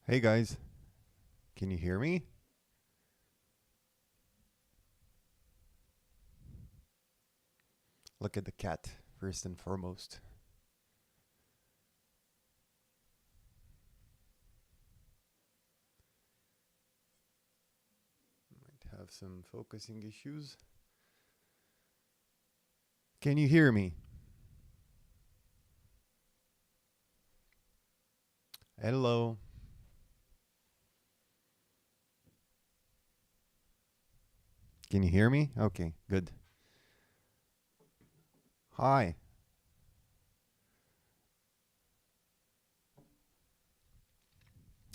Hey guys, can you hear me? Look at the cat, first and foremost. Might have some focusing issues. Can you hear me? Hello. Can you hear me? Okay, good. Hi.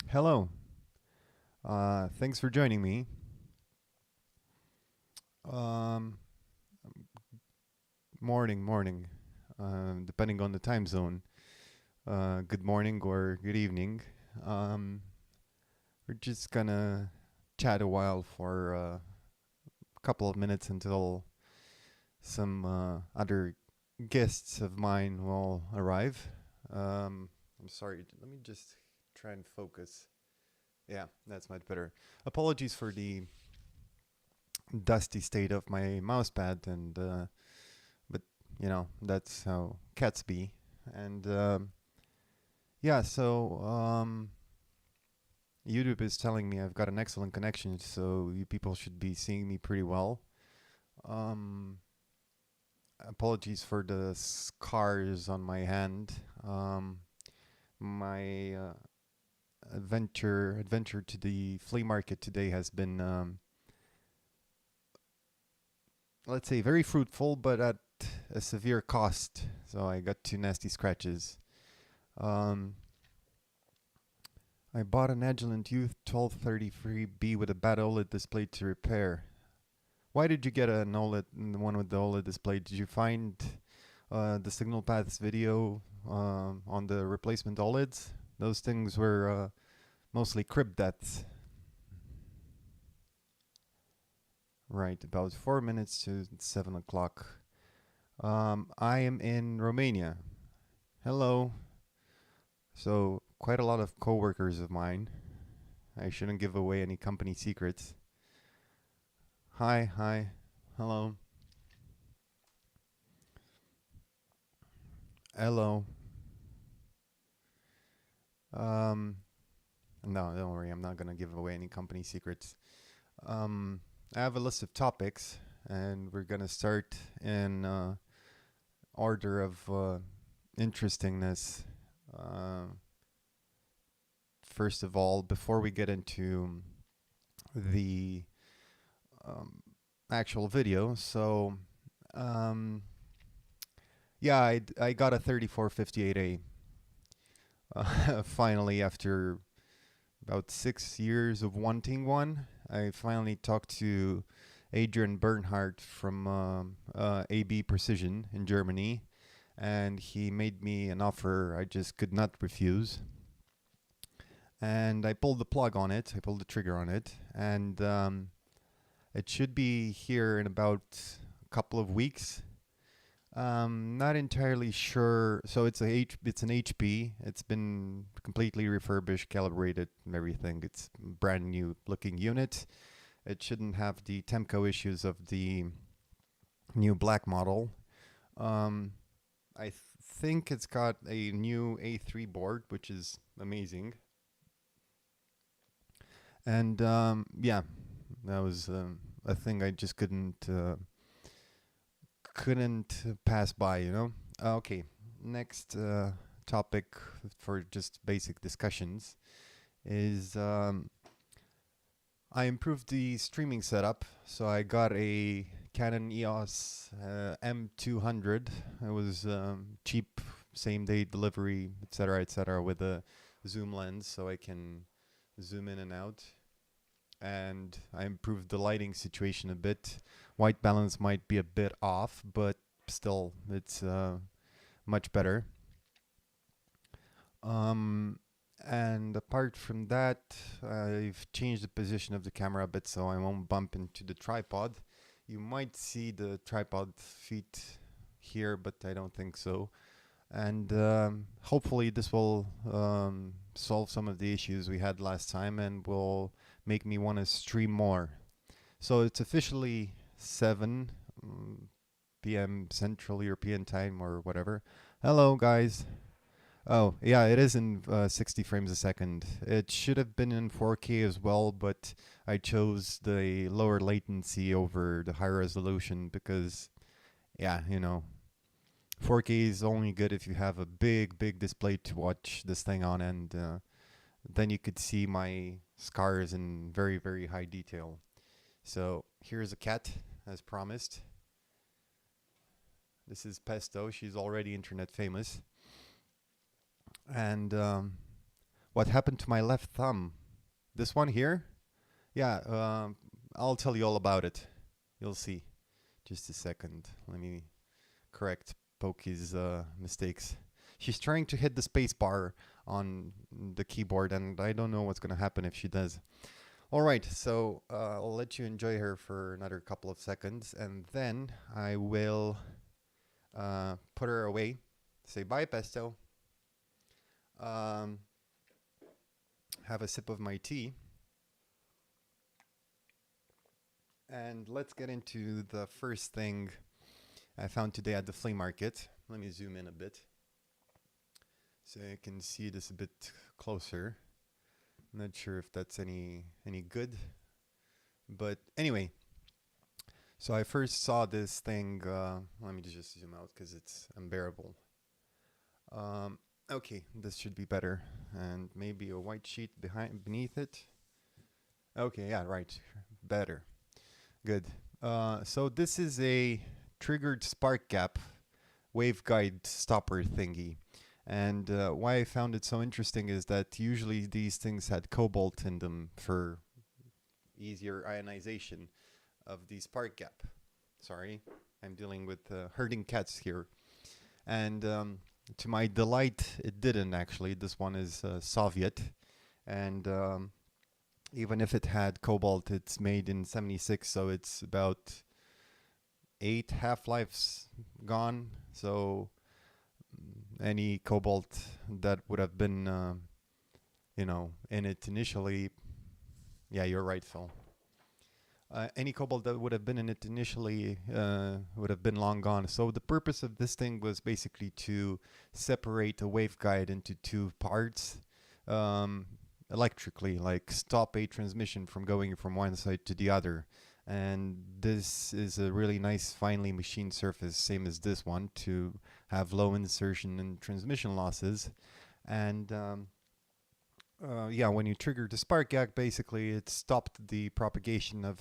Hello. Thanks for joining me. Um, morning. Depending on the time zone. Good morning or good evening. Um, we're just gonna chat a while for a couple of minutes until some other guests of mine will arrive. I'm sorry, let me just try and focus. Yeah, that's much better. Apologies for the dusty state of my mouse pad, and but that's how cats be. And yeah, so YouTube is telling me I've got an excellent connection, so you people should be seeing me pretty well. Um, Apologies for the scars on my hand. My adventure to the flea market today has been, let's say, very fruitful, but at a severe cost. So I got two nasty scratches. Um, I bought an Agilent Youth 1233B with a bad OLED display to repair. Why did you get an OLED, the one with the OLED display? Did you find the signal paths video on the replacement OLEDs? Those things were mostly crib deaths. Right, about 4 minutes to 7 o'clock. I am in Romania. Hello. So, quite a lot of coworkers of mine. I shouldn't give away any company secrets. Hi. Hello. Hello. Um, no, don't worry. I'm not gonna give away any company secrets. Um, I have a list of topics, and we're gonna start in order of interestingness. Uh, First of all, before we get into the um, actual video, um, yeah, I got a 3458A finally after about 6 years of wanting one. I finally talked to Adrian Bernhardt from AB Precision in Germany, and he made me an offer I just could not refuse. And I pulled the plug on it. I pulled the trigger on it, and it should be here in about a couple of weeks. Not entirely sure. So it's an HP. It's been completely refurbished, calibrated, and everything. It's a brand new looking unit. It shouldn't have the Temco issues of the new black model. Um, I think it's got a new A3 board, which is amazing. And yeah, that was a thing I just couldn't pass by. Okay, next topic for just basic discussions is I improved the streaming setup. So I got a Canon EOS M200. It was cheap, same day delivery, etc., with a zoom lens, so I can zoom in and out. And I improved the lighting situation a bit. White balance might be a bit off, but still, it's much better. Um, and apart from that, I've changed the position of the camera a bit so I won't bump into the tripod. You might see the tripod feet here, but I don't think so. And hopefully this will solve some of the issues we had last time and will make me want to stream more. So it's officially 7 p.m. Central European Time or whatever. Hello, guys. Oh, yeah, it is in 60 frames a second. It should have been in 4K as well, but I chose the lower latency over the high resolution because, yeah, 4K is only good if you have a big, big display to watch this thing on, and then you could see my scars in very, very high detail. So here's a cat, as promised. This is Pesto. She's already internet famous. And what happened to my left thumb? This one here? Yeah, I'll tell you all about it. You'll see. Just a second. Let me correct Pokey's mistakes. She's trying to hit the space bar on the keyboard, and I don't know what's going to happen if she does. All right, so I'll let you enjoy her for another couple of seconds, and then I will put her away. Say bye, Pesto. Have a sip of my tea. And let's get into the first thing I found today at the flea market. Let me zoom in a bit so you can see this a bit closer. I'm not sure if that's any good, but anyway. So I first saw this thing. Let me just zoom out because it's unbearable. Okay, this should be better, and maybe a white sheet beneath it. Okay, yeah, right, better. Good. So this is a triggered spark gap waveguide stopper thingy. And why I found it so interesting is that usually these things had cobalt in them for easier ionization of the spark gap. Sorry, I'm dealing with herding cats here. And to my delight, it didn't actually. This one is Soviet. And even if it had cobalt, it's made in 76, so it's about 8 half-lives gone. So any cobalt that would have been, in it initially, yeah, you're right, Phil. Any cobalt that would have been in it initially would have been long gone. So the purpose of this thing was basically to separate a waveguide into two parts. Electrically, like stop a transmission from going from one side to the other. And this is a really nice finely machined surface, same as this one, to have low insertion and transmission losses. And yeah, when you trigger the spark gap, basically it stopped the propagation of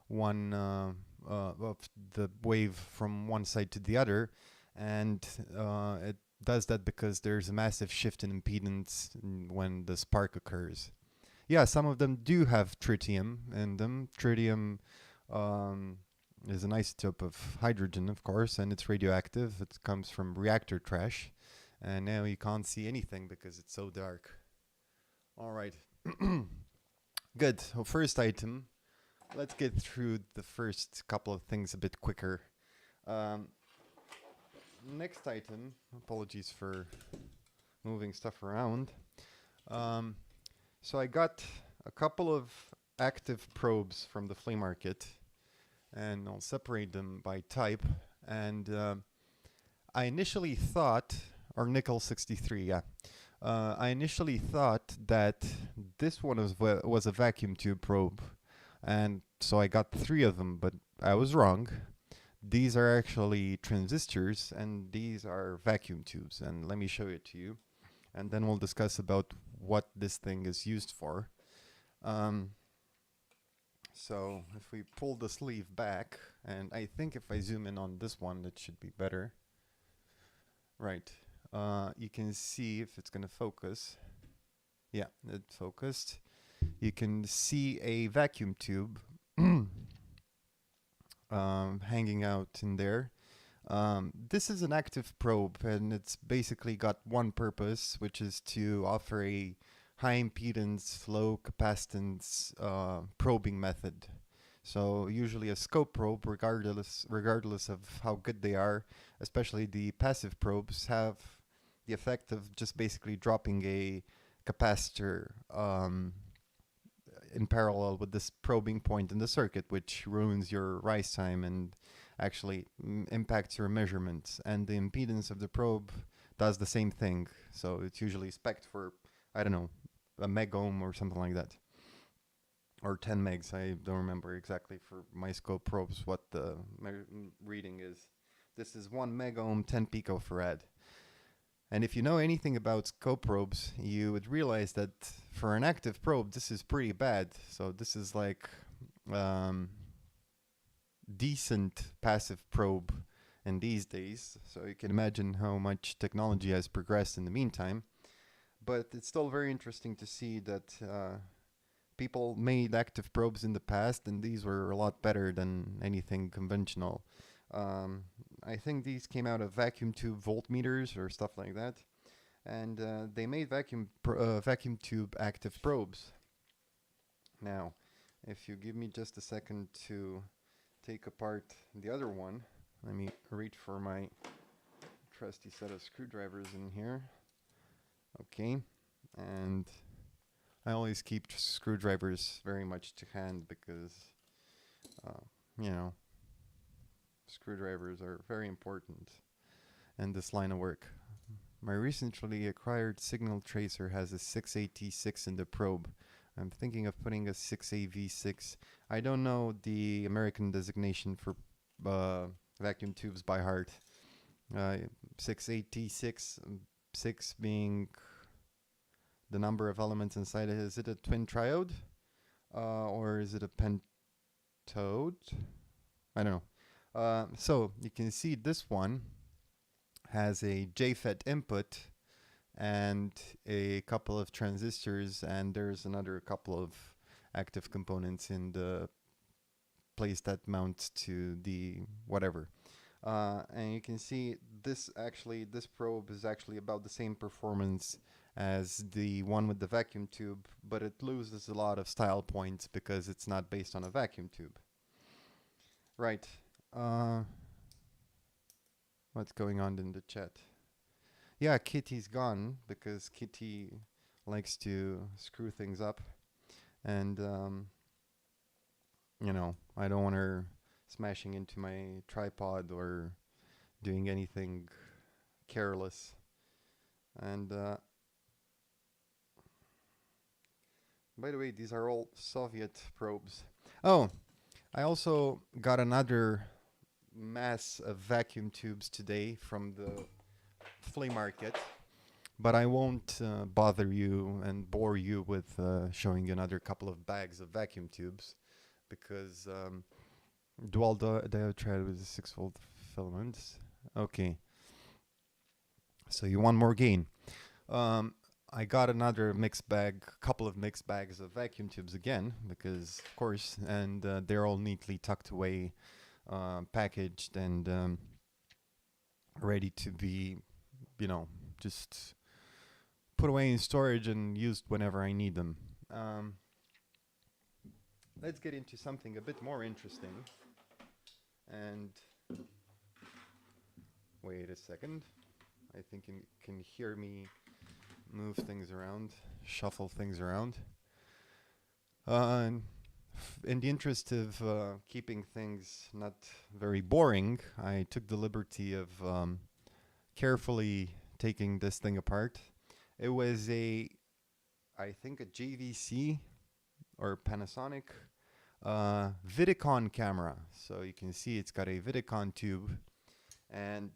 of the wave from one side to the other, and it does that because there's a massive shift in impedance when the spark occurs. Yeah, some of them do have tritium in them. Tritium is an isotope of hydrogen, of course, and it's radioactive. It comes from reactor trash. And now you can't see anything because it's so dark. All right. Good. So first item. Let's get through the first couple of things a bit quicker. Next item. Apologies for moving stuff around. So I got a couple of active probes from the flea market, and I'll separate them by type. And I initially thought, or nickel 63, yeah. I initially thought that this one was a vacuum tube probe, and so I got 3 of them, but I was wrong. These are actually transistors, and these are vacuum tubes, and let me show it to you, and then we'll discuss about what this thing is used for. So if we pull the sleeve back, and I think if I zoom in on this one, it should be better. Right. You can see if it's going to focus. Yeah, it focused. You can see a vacuum tube hanging out in there. This is an active probe, and it's basically got one purpose, which is to offer a high impedance, low capacitance probing method. So usually a scope probe, regardless of how good they are, especially the passive probes, have the effect of just basically dropping a capacitor in parallel with this probing point in the circuit, which ruins your rise time and actually impacts your measurements. And the impedance of the probe does the same thing. So it's usually spec'd for, I don't know, a meg ohm or something like that. Or 10 megs, I don't remember exactly for my scope probes what the reading is. This is 1 meg ohm, 10 picofarad. And if you know anything about scope probes, you would realize that for an active probe, this is pretty bad. So this is like decent passive probe in these days. So you can imagine how much technology has progressed in the meantime. But it's still very interesting to see that people made active probes in the past, and these were a lot better than anything conventional. I think these came out of vacuum tube voltmeters or stuff like that, and they made vacuum tube active probes. Now, if you give me just a second to take apart the other one, let me reach for my trusty set of screwdrivers in here. Okay, and I always keep screwdrivers very much to hand because, you know, screwdrivers are very important in this line of work. My recently acquired signal tracer has a 6AT6 in the probe. I'm thinking of putting a 6AV6. I don't know the American designation for vacuum tubes by heart. 6AT6, 6 being the number of elements inside it. Is it a twin triode? Or is it a pentode? I don't know. So you can see this one has a JFET input and a couple of transistors, and there's another couple of active components in the place that mounts to the whatever. And you can see this probe is actually about the same performance as the one with the vacuum tube, but it loses a lot of style points because it's not based on a vacuum tube. Right. What's going on in the chat? Yeah, Kitty's gone because Kitty likes to screw things up. And, you know, I don't want her smashing into my tripod or doing anything careless. And, by the way, these are all Soviet probes. Oh, I also got another mass of vacuum tubes today from the Fleamarket, but I won't bother you and bore you with showing you another couple of bags of vacuum tubes because dual diode with 6-volt filaments. Okay, so you want more gain. I got another mixed bag, couple of mixed bags of vacuum tubes again because, of course, and they're all neatly tucked away, packaged, and ready to be, you know, just put away in storage and used whenever I need them. Let's get into something a bit more interesting. And wait a second. I think you can hear me move things around, shuffle things around. In the interest of keeping things not very boring, I took the liberty of carefully taking this thing apart. It was I think a JVC or Panasonic Vidicon camera. So you can see it's got a Vidicon tube, and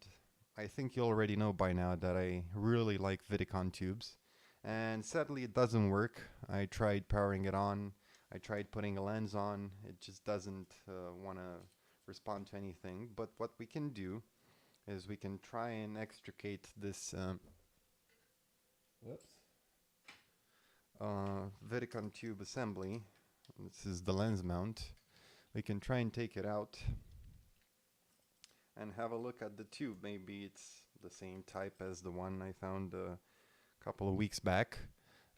I think you already know by now that I really like Vidicon tubes. And sadly it doesn't work. I tried powering it on, I tried putting a lens on, it just doesn't want to respond to anything. But what we can do is we can try and extricate this Vidicon tube assembly. This is the lens mount. We can try and take it out and have a look at the tube. Maybe it's the same type as the one I found a couple of weeks back,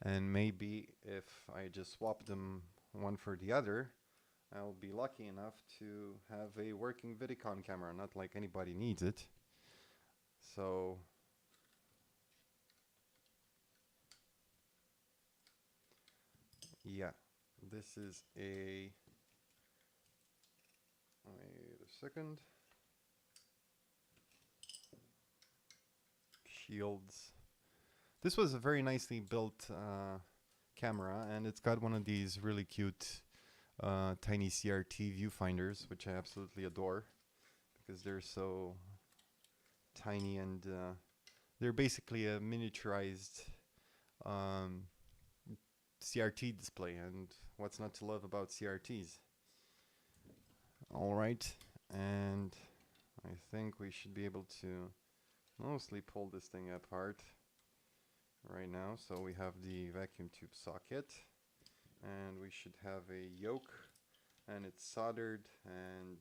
and maybe if I just swap them one for the other, I'll be lucky enough to have a working Vidicon camera, not like anybody needs it. So yeah, this is a, wait a second, shields. This was a very nicely built camera, and it's got one of these really cute tiny CRT viewfinders, which I absolutely adore because they're so tiny, and they're basically a miniaturized um, CRT display. And what's not to love about CRTs? All right, and I think we should be able to mostly pull this thing apart right now. So we have the vacuum tube socket, and we should have a yoke, and it's soldered, and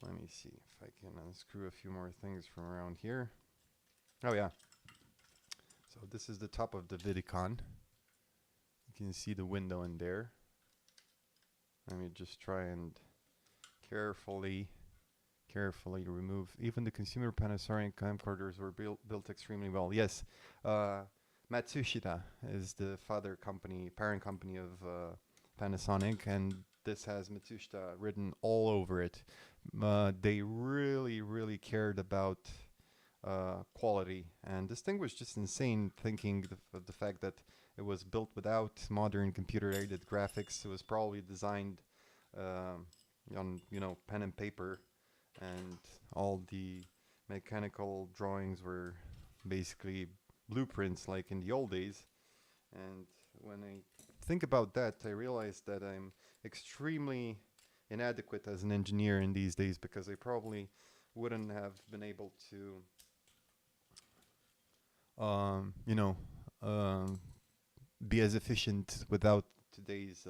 let me see if I can unscrew a few more things from around here. Oh yeah. So this is the top of the Vidicon. You can see the window in there. Let me just try and carefully remove. Even the consumer Panasonic camcorders were built extremely well. Yes, Matsushita is the parent company of Panasonic, and this has Matsushita written all over it. They really cared about quality, and this thing was just insane, thinking of the fact that it was built without modern computer-aided graphics. It was probably designed on pen and paper, and all the mechanical drawings were basically blueprints like in the old days. And when I think about that, I realize that I'm extremely inadequate as an engineer in these days, because I probably wouldn't have been able to be as efficient without today's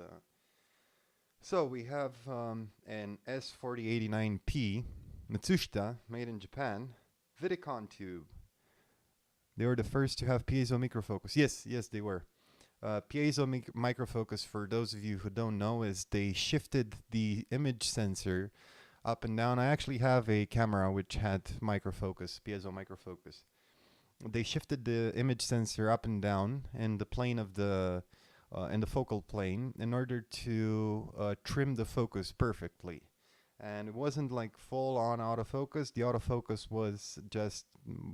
so we have an S4089P Matsushita, made in Japan, Vidicon tube. They were the first to have piezo microfocus. Yes, they were. Piezo microfocus, for those of you who don't know, is they shifted the image sensor up and down. I actually have a camera which had piezo microfocus. They shifted the image sensor up and down in the plane of the in the focal plane, in order to trim the focus perfectly. And it wasn't like full on autofocus. The autofocus was just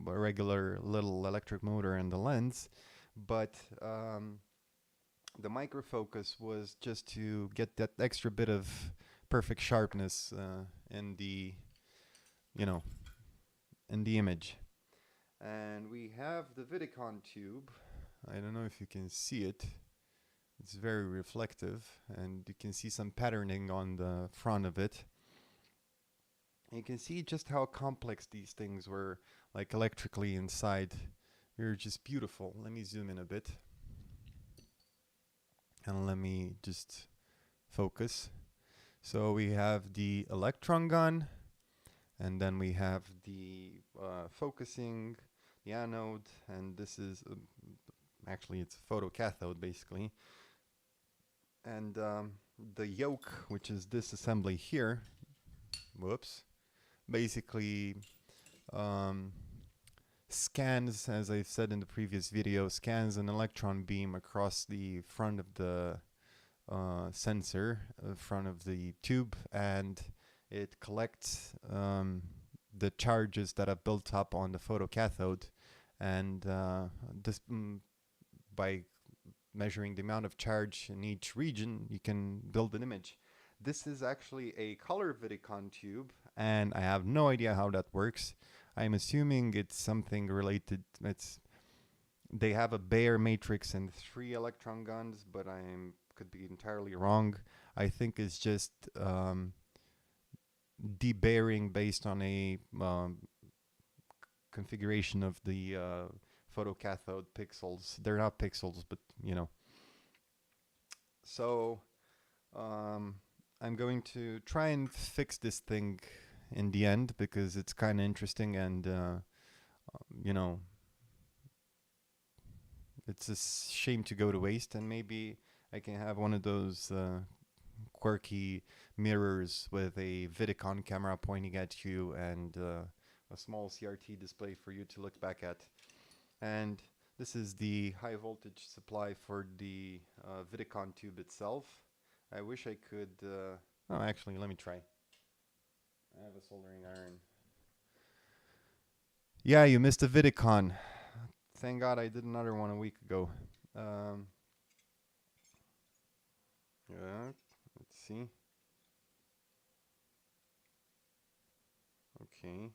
a regular little electric motor in the lens, but the microfocus was just to get that extra bit of perfect sharpness in the in the image. And we have the Vidicon tube. I don't know if you can see it. It's very reflective, and you can see some patterning on the front of it. And you can see just how complex these things were, like electrically inside. They're just beautiful. Let me zoom in a bit. And let me just focus. So we have the electron gun, and then we have the focusing, the anode, and this is actually it's a photocathode basically. And the yoke, which is this assembly here, basically scans, as I've said in the previous video, scans an electron beam across the front of the sensor, front of the tube, and it collects the charges that are built up on the photocathode, and by measuring the amount of charge in each region, you can build an image. This is actually a color Vidicon tube, and I have no idea how that works. I'm assuming it's something related. They have a Bayer matrix and 3 electron guns, but I could be entirely wrong. I think it's just debayering based on a configuration of the photocathode pixels. They're not pixels, but So I'm going to try and fix this thing in the end, because it's kind of interesting, and it's a shame to go to waste, and maybe I can have one of those quirky mirrors with a Vidicon camera pointing at you and a small CRT display for you to look back at. And this is the high voltage supply for the Vidicon tube itself. I wish I could... oh, actually, let me try. I have a soldering iron. Yeah, you missed a Vidicon. Thank God I did another one a week ago. Yeah, let's see. Okay,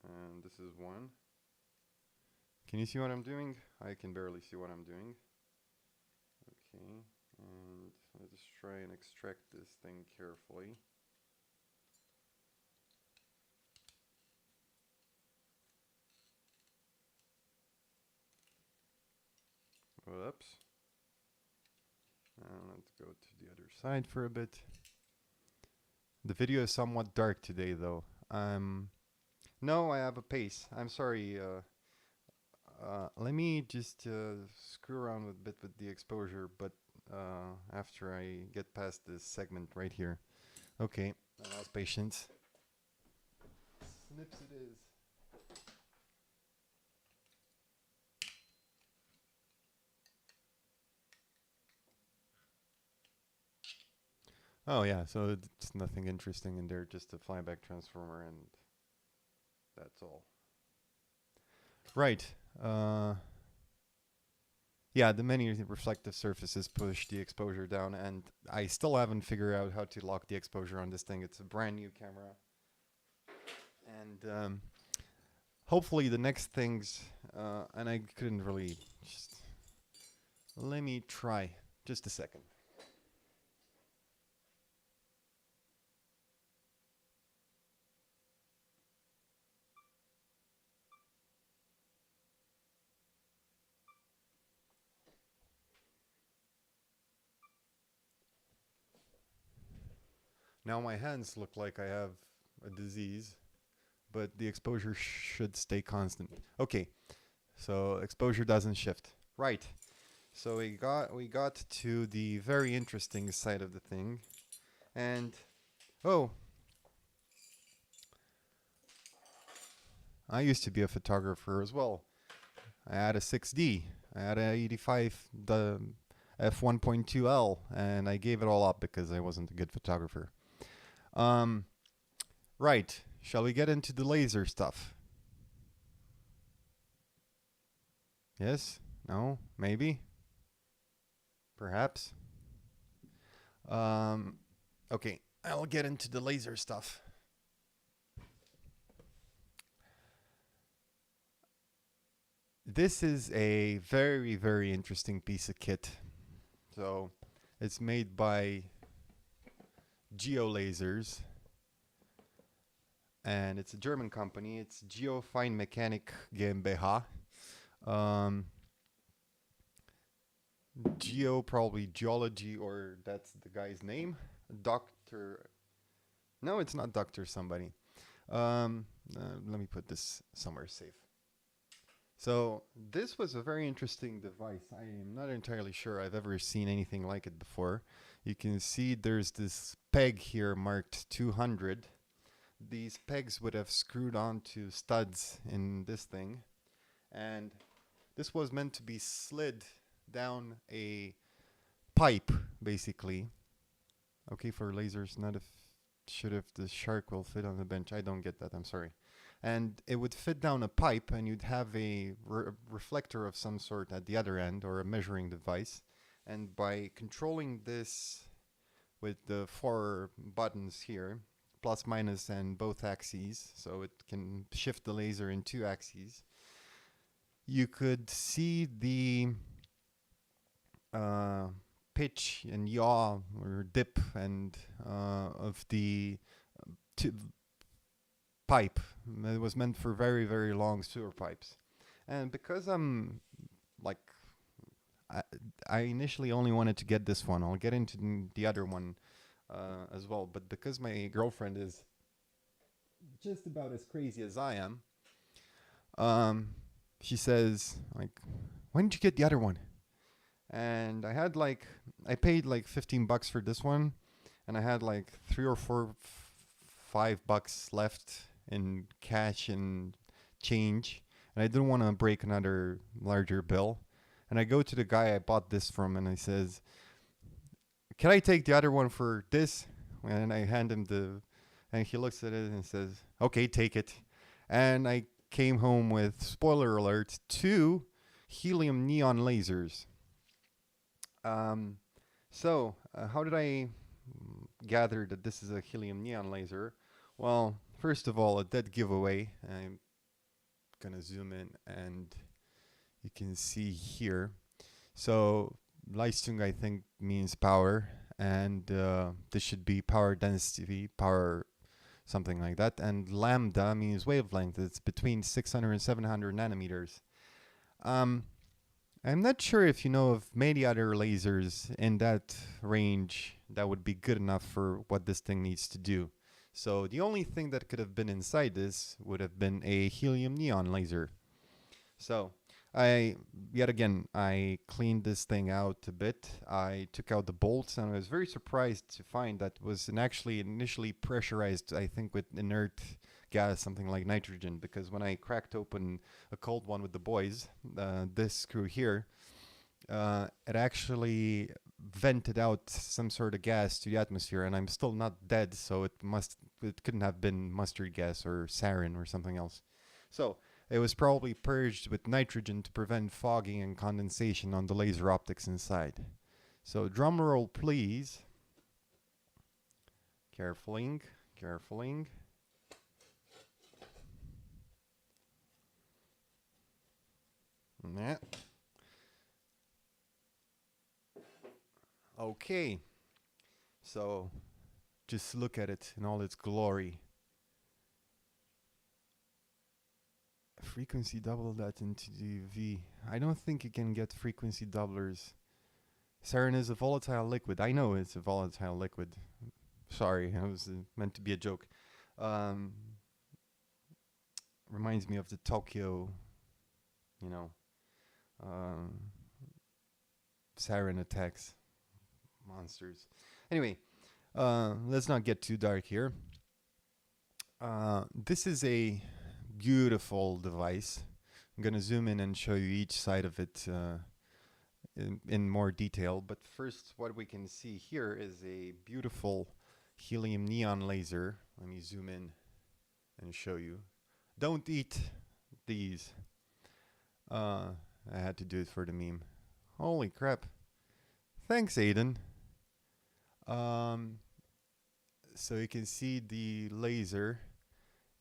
and this is one. Can you see what I'm doing? I can barely see what I'm doing. Okay, and let's try and extract this thing carefully. Whoops. Let's go to the other side for a bit. The video is somewhat dark today though. No, I have a pace. I'm sorry. Let me just screw around a bit with the exposure, but after I get past this segment right here. Okay, I lost patience. Snips it is. Oh yeah, so it's nothing interesting in there, just a flyback transformer and that's all. Right. Yeah, the many reflective surfaces push the exposure down, and I still haven't figured out how to lock the exposure on this thing. It's a brand new camera. And hopefully the next things, and I couldn't really just... Let me try. Just a second. Now my hands look like I have a disease, but the exposure should stay constant. Okay, so exposure doesn't shift. Right. So we got to the very interesting side of the thing, and oh, I used to be a photographer as well. I had a 6D. I had a 85 the f1.2L, and I gave it all up because I wasn't a good photographer. Right. Shall we get into the laser stuff? Yes? No? Maybe? Perhaps? Okay. I'll get into the laser stuff. This is a very, very interesting piece of kit. So, it's made by Geolasers, and it's a German company. It's Geofeinmechanik GmbH. Geo, probably geology, or that's the guy's name. Doctor. No, it's not Doctor somebody. Let me put this somewhere safe. So this was a very interesting device. I am not entirely sure I've ever seen anything like it before. You can see there's this peg here marked 200. These pegs would have screwed onto studs in this thing, and this was meant to be slid down a pipe, basically. Okay, for lasers, not if should if the shark will fit on the bench. I don't get that, I'm sorry. And it would fit down a pipe, and you'd have a reflector of some sort at the other end, or a measuring device. And by controlling this with the 4 buttons here, plus, minus, and both axes, so it can shift the laser in 2 axes, you could see the pitch and yaw or dip and of the pipe. It was meant for very, very long sewer pipes. And because I'm like, I initially only wanted to get this one. I'll get into the other one as well. But because my girlfriend is just about as crazy as I am, she says, like, why didn't you get the other one? And I paid like $15 for this one. and I had like 5 bucks left in cash and change, and I didn't want to break another larger bill. And I go to the guy I bought this from, and I says, "Can I take the other one for this?" And I hand him and he looks at it and says, "Okay, take it." And I came home with, spoiler alert, 2 helium neon lasers. Um, how did I gather that this is a helium neon laser? Well, first of all, a dead giveaway. I'm gonna zoom in and you can see here. So, Leistung, I think, means power, and this should be power density, power something like that. And lambda means wavelength. It's between 600 and 700 nanometers. Um, I'm not sure if you know of many other lasers in that range that would be good enough for what this thing needs to do. So the only thing that could have been inside this would have been a helium neon laser. So yet again, I cleaned this thing out a bit. I took out the bolts, and I was very surprised to find that it was actually initially pressurized, I think, with inert gas, something like nitrogen, because when I cracked open a cold one with the boys, this screw here, it actually vented out some sort of gas to the atmosphere, and I'm still not dead, so it couldn't have been mustard gas or sarin or something else. So it was probably purged with nitrogen to prevent fogging and condensation on the laser optics inside. So drum roll, please. Carefuling, carefuling. Yeah. Okay. So just look at it in all its glory. Frequency double that into the V. I don't think you can get frequency doublers. Sarin is a volatile liquid. I know it's a volatile liquid. Sorry, it was meant to be a joke. Um, Reminds me of the Tokyo, you know, um, sarin attacks, monsters. Anyway, let's not get too dark here. This is a beautiful device. I'm going to zoom in and show you each side of it in more detail. But first, what we can see here is a beautiful helium neon laser. Let me zoom in and show you. Don't eat these. I had to do it for the meme. Holy crap. Thanks, Aiden. So you can see the laser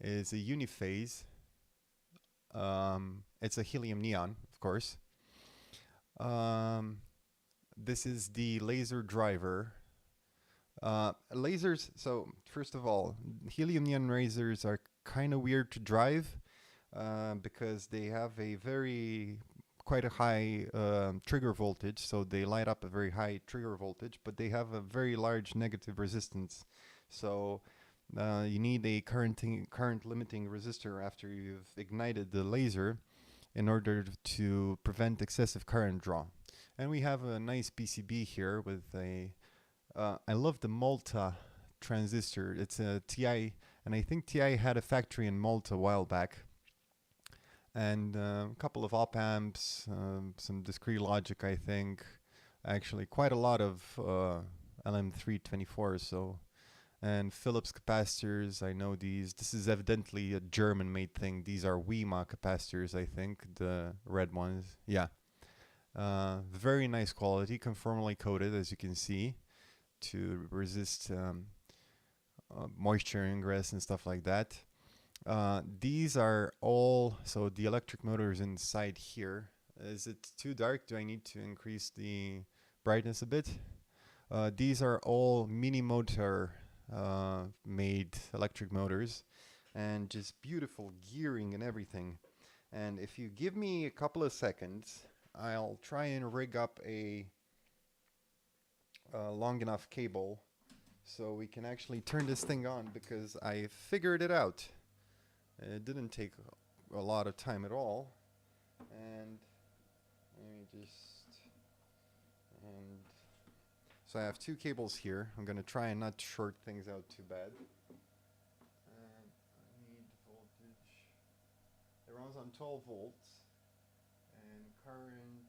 is a uniphase. It's a helium neon, of course. This is the laser driver. Lasers, so first of all, helium neon lasers are kind of weird to drive because they have quite a high trigger voltage, so they light up a very high trigger voltage, but they have a very large negative resistance. So you need a current limiting resistor after you've ignited the laser in order to prevent excessive current draw. And we have a nice PCB here with I love the Malta transistor. It's a TI, and I think TI had a factory in Malta a while back. And a couple of op amps, some discrete logic, I think. Actually, quite a lot of LM324s, and Philips capacitors. I know these. This is evidently a German-made thing. These are WEMA capacitors, I think, the red ones. Yeah. Very nice quality, conformally coated, as you can see, to resist moisture ingress and stuff like that. These are all, so the electric motor is inside here. Is it too dark? Do I need to increase the brightness a bit? These are all mini motor made electric motors, and just beautiful gearing and everything. And if you give me a couple of seconds, I'll try and rig up a long enough cable so we can actually turn this thing on, because I figured it out. It didn't take a lot of time at all. And let me just, and So I have two cables here. I'm going to try and not short things out too bad. And I need voltage. It runs on 12 volts. And current,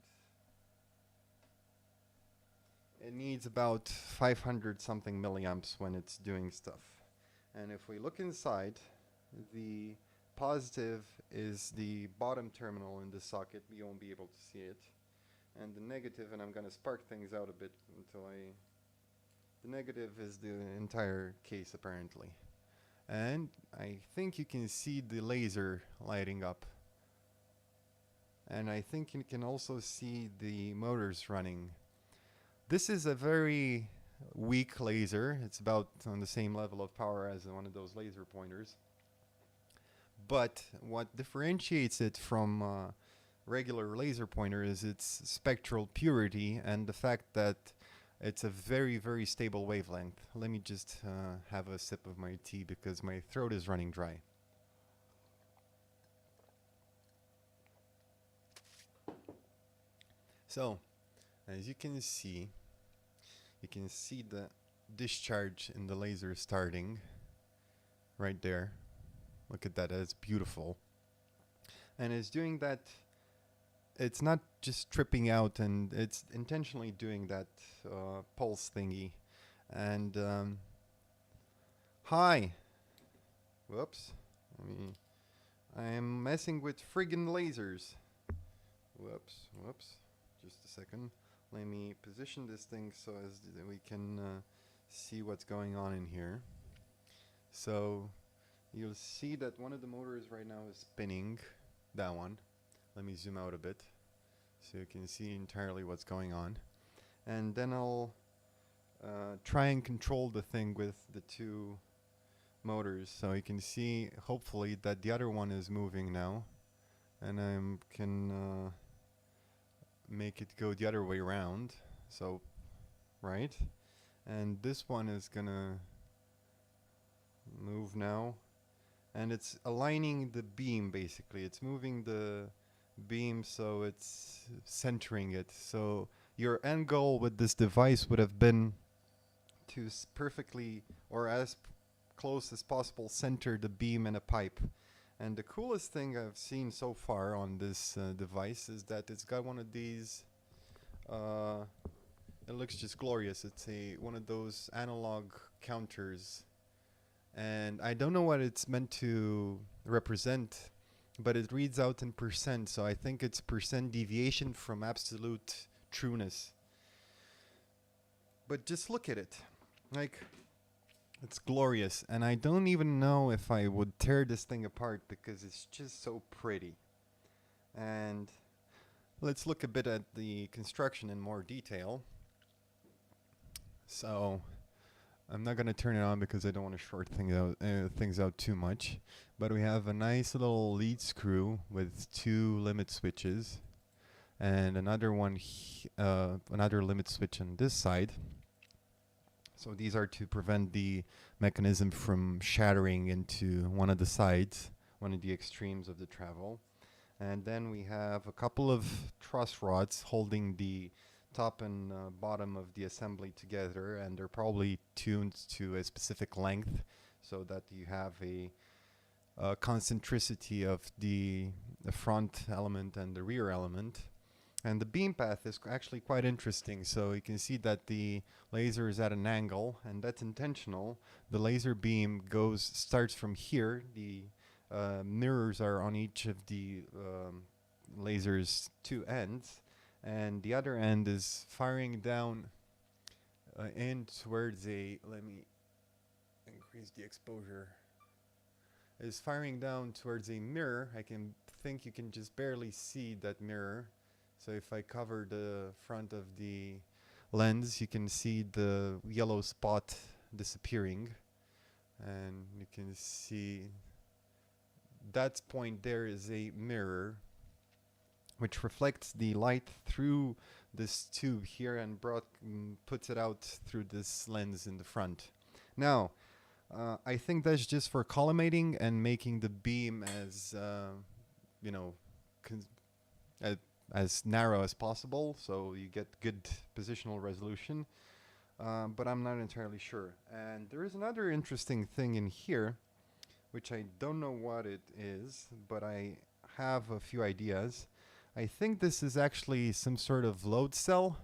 it needs about 500 something milliamps when it's doing stuff. And if we look inside, the positive is the bottom terminal in the socket. You won't be able to see it. And the negative, and I'm going to spark things out a bit until the negative is the entire case apparently. And I think you can see the laser lighting up. And I think you can also see the motors running. This is a very weak laser. It's about on the same level of power as one of those laser pointers. But what differentiates it from regular laser pointer is its spectral purity and the fact that it's a very, very stable wavelength. Let me just have a sip of my tea because my throat is running dry. So, as you can see the discharge in the laser starting right there. Look at that, that's beautiful. And it's doing that, it's not just tripping out, and it's intentionally doing that pulse thingy. And hi, whoops, I am messing with friggin' lasers. Whoops, just a second. Let me position this thing so as we can see what's going on in here. So you'll see that one of the motors right now is spinning, that one. Let me zoom out a bit so you can see entirely what's going on. And then I'll try and control the thing with the two motors, so you can see hopefully that the other one is moving now, and I can make it go the other way around. So right, and this one is gonna move now, and it's aligning the beam. Basically it's moving the beam, so it's centering it. So your end goal with this device would have been to perfectly, or as close as possible, center the beam in a pipe. And the coolest thing I've seen so far on this device is that it's got one of these, it looks just glorious. It's one of those analog counters. And I don't know what it's meant to represent, but it reads out in percent, so I think it's percent deviation from absolute trueness. But just look at it. Like, it's glorious, and I don't even know if I would tear this thing apart because it's just so pretty. And let's look a bit at the construction in more detail. So I'm not going to turn it on because I don't want to short things out too much. But we have a nice little lead screw with two limit switches, and another one, another limit switch on this side. So these are to prevent the mechanism from shattering into one of the sides, one of the extremes of the travel. And then we have a couple of truss rods holding the top and bottom of the assembly together, and they're probably tuned to a specific length so that you have a concentricity of the front element and the rear element. And the beam path is actually quite interesting. So you can see that the laser is at an angle, and that's intentional. The laser beam starts from here. The mirrors are on each of the laser's two ends, and the other end is firing down in towards let me increase the exposure, is firing down towards a mirror. I think you can just barely see that mirror. So if I cover the front of the lens, you can see the yellow spot disappearing, and you can see that point there is a mirror which reflects the light through this tube here and puts it out through this lens in the front. Now, I think that's just for collimating and making the beam as as narrow as possible, so you get good positional resolution. but I'm not entirely sure. And there is another interesting thing in here, which I don't know what it is, but I have a few ideas. I think this is actually some sort of load cell,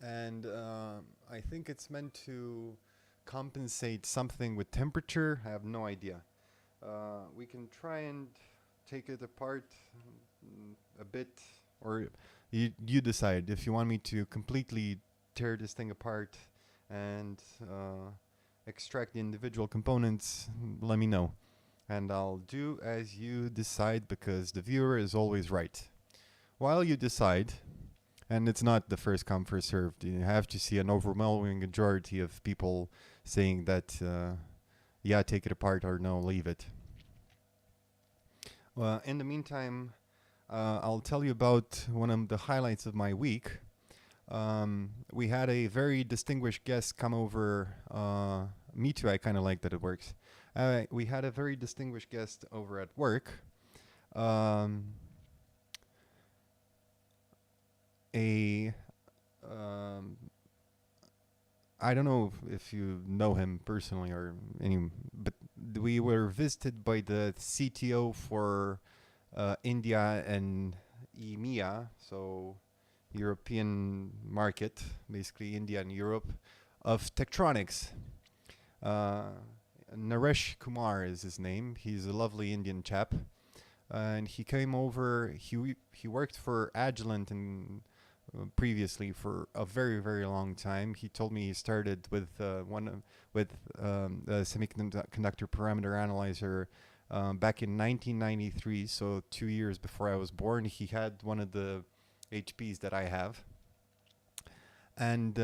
and I think it's meant to compensate something with temperature. I have no idea. We can try and take it apart a bit, or you decide if you want me to completely tear this thing apart and extract the individual components. Let me know, and I'll do as you decide because the viewer is always right. While you decide, and it's not the first come first served, you have to see an overwhelming majority of people saying that yeah, take it apart, or no, leave it. Well, in the meantime, I'll tell you about one of the highlights of my week. We had a very distinguished guest come over. Me too, I kind of like that it works. We had a very distinguished guest over at work. Um, a I don't know if you know him personally or any, but we were visited by the CTO for India and EMEA, so European market, basically India and Europe, of Tektronix. Uh, Naresh Kumar is his name. He's a lovely Indian chap, and he came over. He worked for Agilent and previously for a very long time. He told me he started with a semiconductor parameter analyzer back in 1993, so 2 years before I was born. He had one of the HPs that I have, and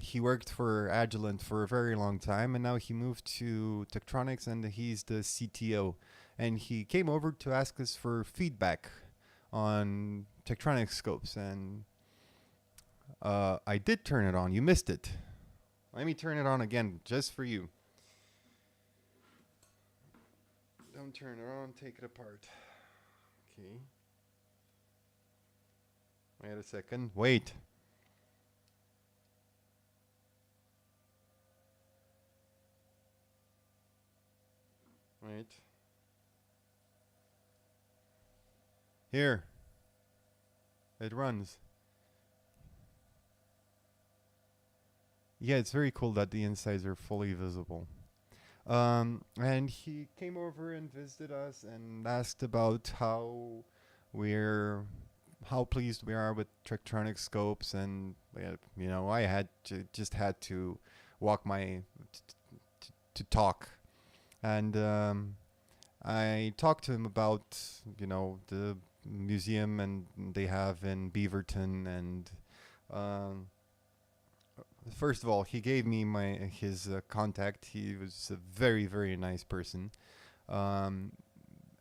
he worked for Agilent for a very long time, and now he moved to Tektronix, and he's the CTO. And he came over to ask us for feedback on Tektronix scopes, and I did turn it on. You missed it. Let me turn it on again, just for you. Don't turn it on, take it apart. Okay. Wait a second. Wait. Wait. Here. It runs. Yeah, it's very cool that the insides are fully visible. And he came over and visited us and asked about we're how pleased we are with Tektronix scopes, and I had to walk my to talk, and I talked to him about the museum and they have in Beaverton, and um, first of all, he gave me his contact. He was a very nice person, um,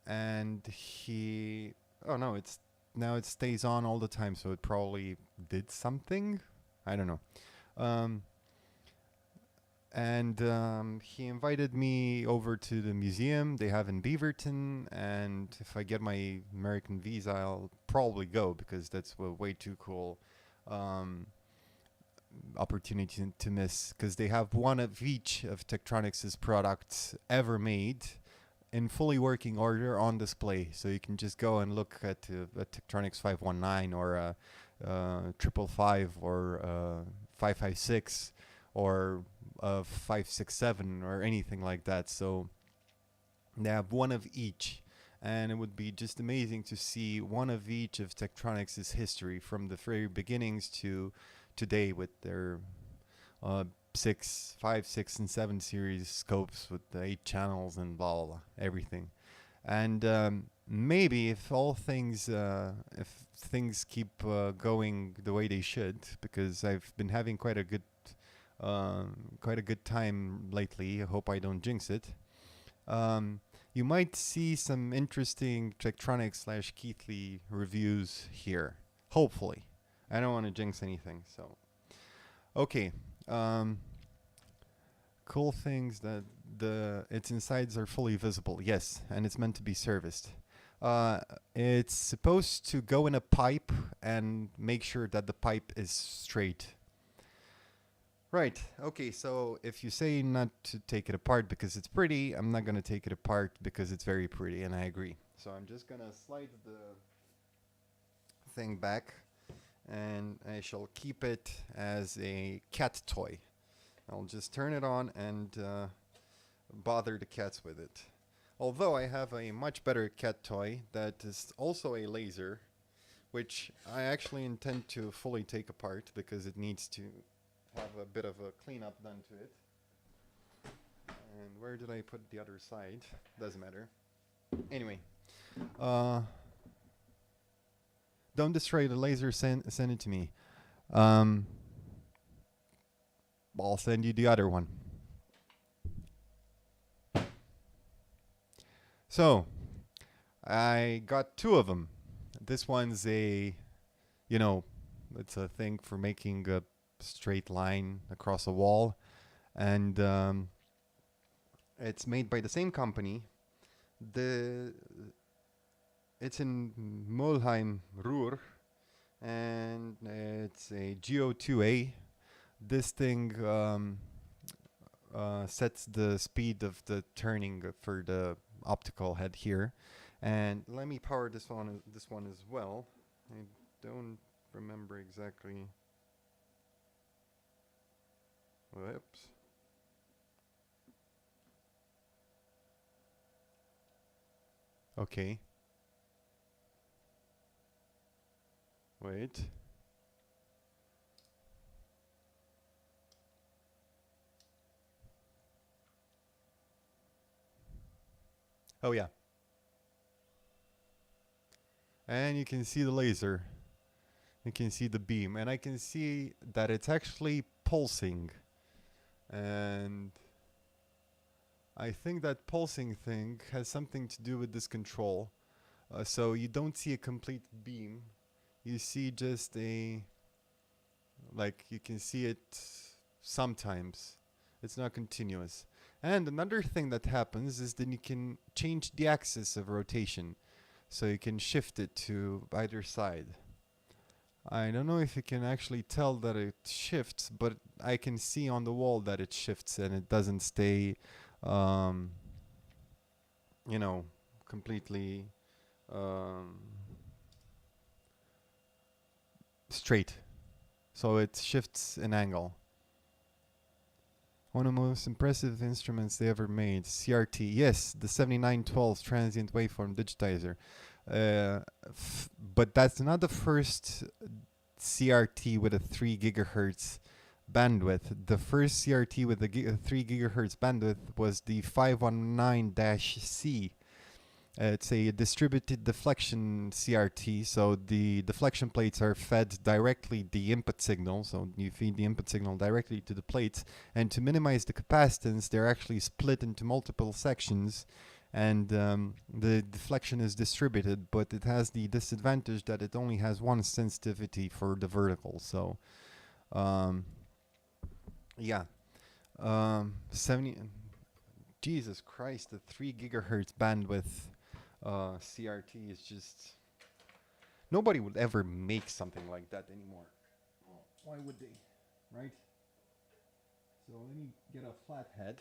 and he. Oh no, it's now it stays on all the time, so it probably did something. I don't know. Um, and he invited me over to the museum they have in Beaverton, and if I get my American visa, I'll probably go because that's way too cool. Um, Opportunity to miss, because they have one of each of Tektronix's products ever made in fully working order on display, so you can just go and look at a Tektronix 519 or a 555 or 556 or 567 or anything like that. So they have one of each, and it would be just amazing to see one of each of Tektronix's history from the very beginnings to today with their 5, 6, and 7 series scopes with the 8 channels and blah, blah, blah, everything. And maybe if things keep going the way they should, because I've been having quite a good time lately. I hope I don't jinx it. You might see some interesting Tektronix / Keithley reviews here. Hopefully. I don't want to jinx anything, so. Okay. Cool things that its insides are fully visible. Yes, and it's meant to be serviced. It's supposed to go in a pipe and make sure that the pipe is straight. Right. Okay. So if you say not to take it apart because it's pretty, I'm not gonna take it apart because it's very pretty, and I agree. So I'm just gonna slide the thing back, and I shall keep it as a cat toy. I'll just turn it on and bother the cats with it. Although I have a much better cat toy that is also a laser, which I actually intend to fully take apart because it needs to have a bit of a cleanup done to it. And where did I put the other side? Doesn't matter. Anyway, uh, don't destroy the laser. Send it to me. Um, I'll send you the other one. So I got two of them. This one's a, you know, it's a thing for making a straight line across a wall, and it's made by the same company. The It's in Mulheim, Ruhr, and it's a GO2A. This thing sets the speed of the turning for the optical head here. And let me power this one as well. I don't remember exactly. Whoops. Okay. Wait. Oh yeah. And you can see the laser. You can see the beam, and I can see that it's actually pulsing. And I think that pulsing thing has something to do with this control. So you don't see a complete beam. You see just a, like, you can see it sometimes. It's not continuous. And another thing that happens is that you can change the axis of rotation. So you can shift it to either side. I don't know if you can actually tell that it shifts, but I can see on the wall that it shifts and it doesn't stay, um, you know, completely straight. So it shifts an angle. One of the most impressive instruments they ever made. CRT. Yes, the 7912 transient waveform digitizer. But that's not the first CRT with a 3 gigahertz bandwidth. The first CRT with a 3 gigahertz bandwidth was the 519-C. It's a distributed deflection CRT, so the deflection plates are fed directly the input signal, so you feed the input signal directly to the plates, and to minimize the capacitance, they're actually split into multiple sections, and the deflection is distributed, but it has the disadvantage that it only has one sensitivity for the vertical, so yeah. 70, Jesus Christ, the 3 gigahertz bandwidth CRT is just, nobody would ever make something like that anymore. Why would they, right? So let me get a flat head,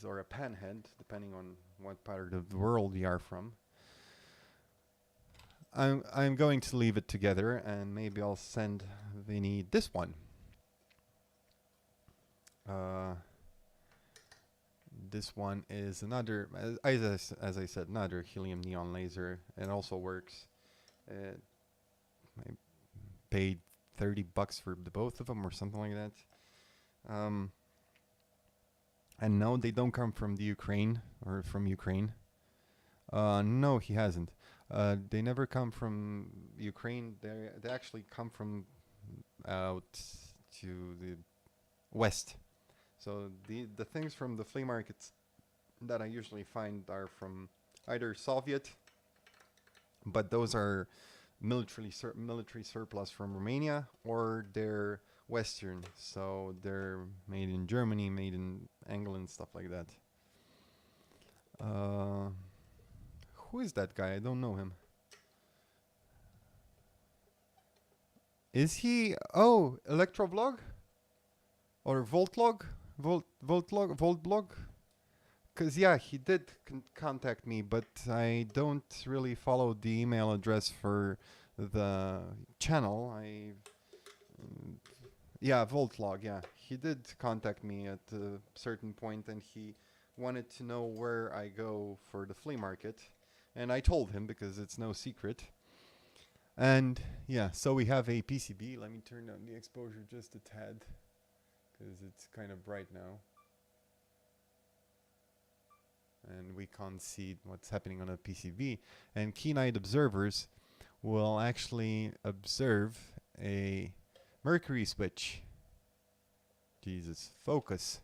or a pan head, depending on what part of the world you are from. I'm going to leave it together, and maybe I'll send Vinny this one. This one is another, as I said, another helium neon laser. It also works. I paid $30 for the both of them or something like that. And no, they don't come from the Ukraine or from Ukraine. No, he hasn't. They never come from Ukraine. They actually come from out to the west. So the things from the flea markets that I usually find are from either Soviet, but those are military surplus from Romania, or they're Western, so they're made in Germany, made in England, stuff like that. Who is that guy? I don't know him. Is he? Oh, Electrovlog? Or Voltlog. Cause yeah, he did contact me, but I don't really follow the email address for the channel. Yeah, Voltlog. Yeah, he did contact me at a certain point, and he wanted to know where I go for the flea market, and I told him because it's no secret. And yeah, so we have a PCB. Let me turn down the exposure just a tad, because it's kind of bright now, and we can't see what's happening on a PCB. And keen-eyed observers will actually observe a mercury switch. Jesus, focus.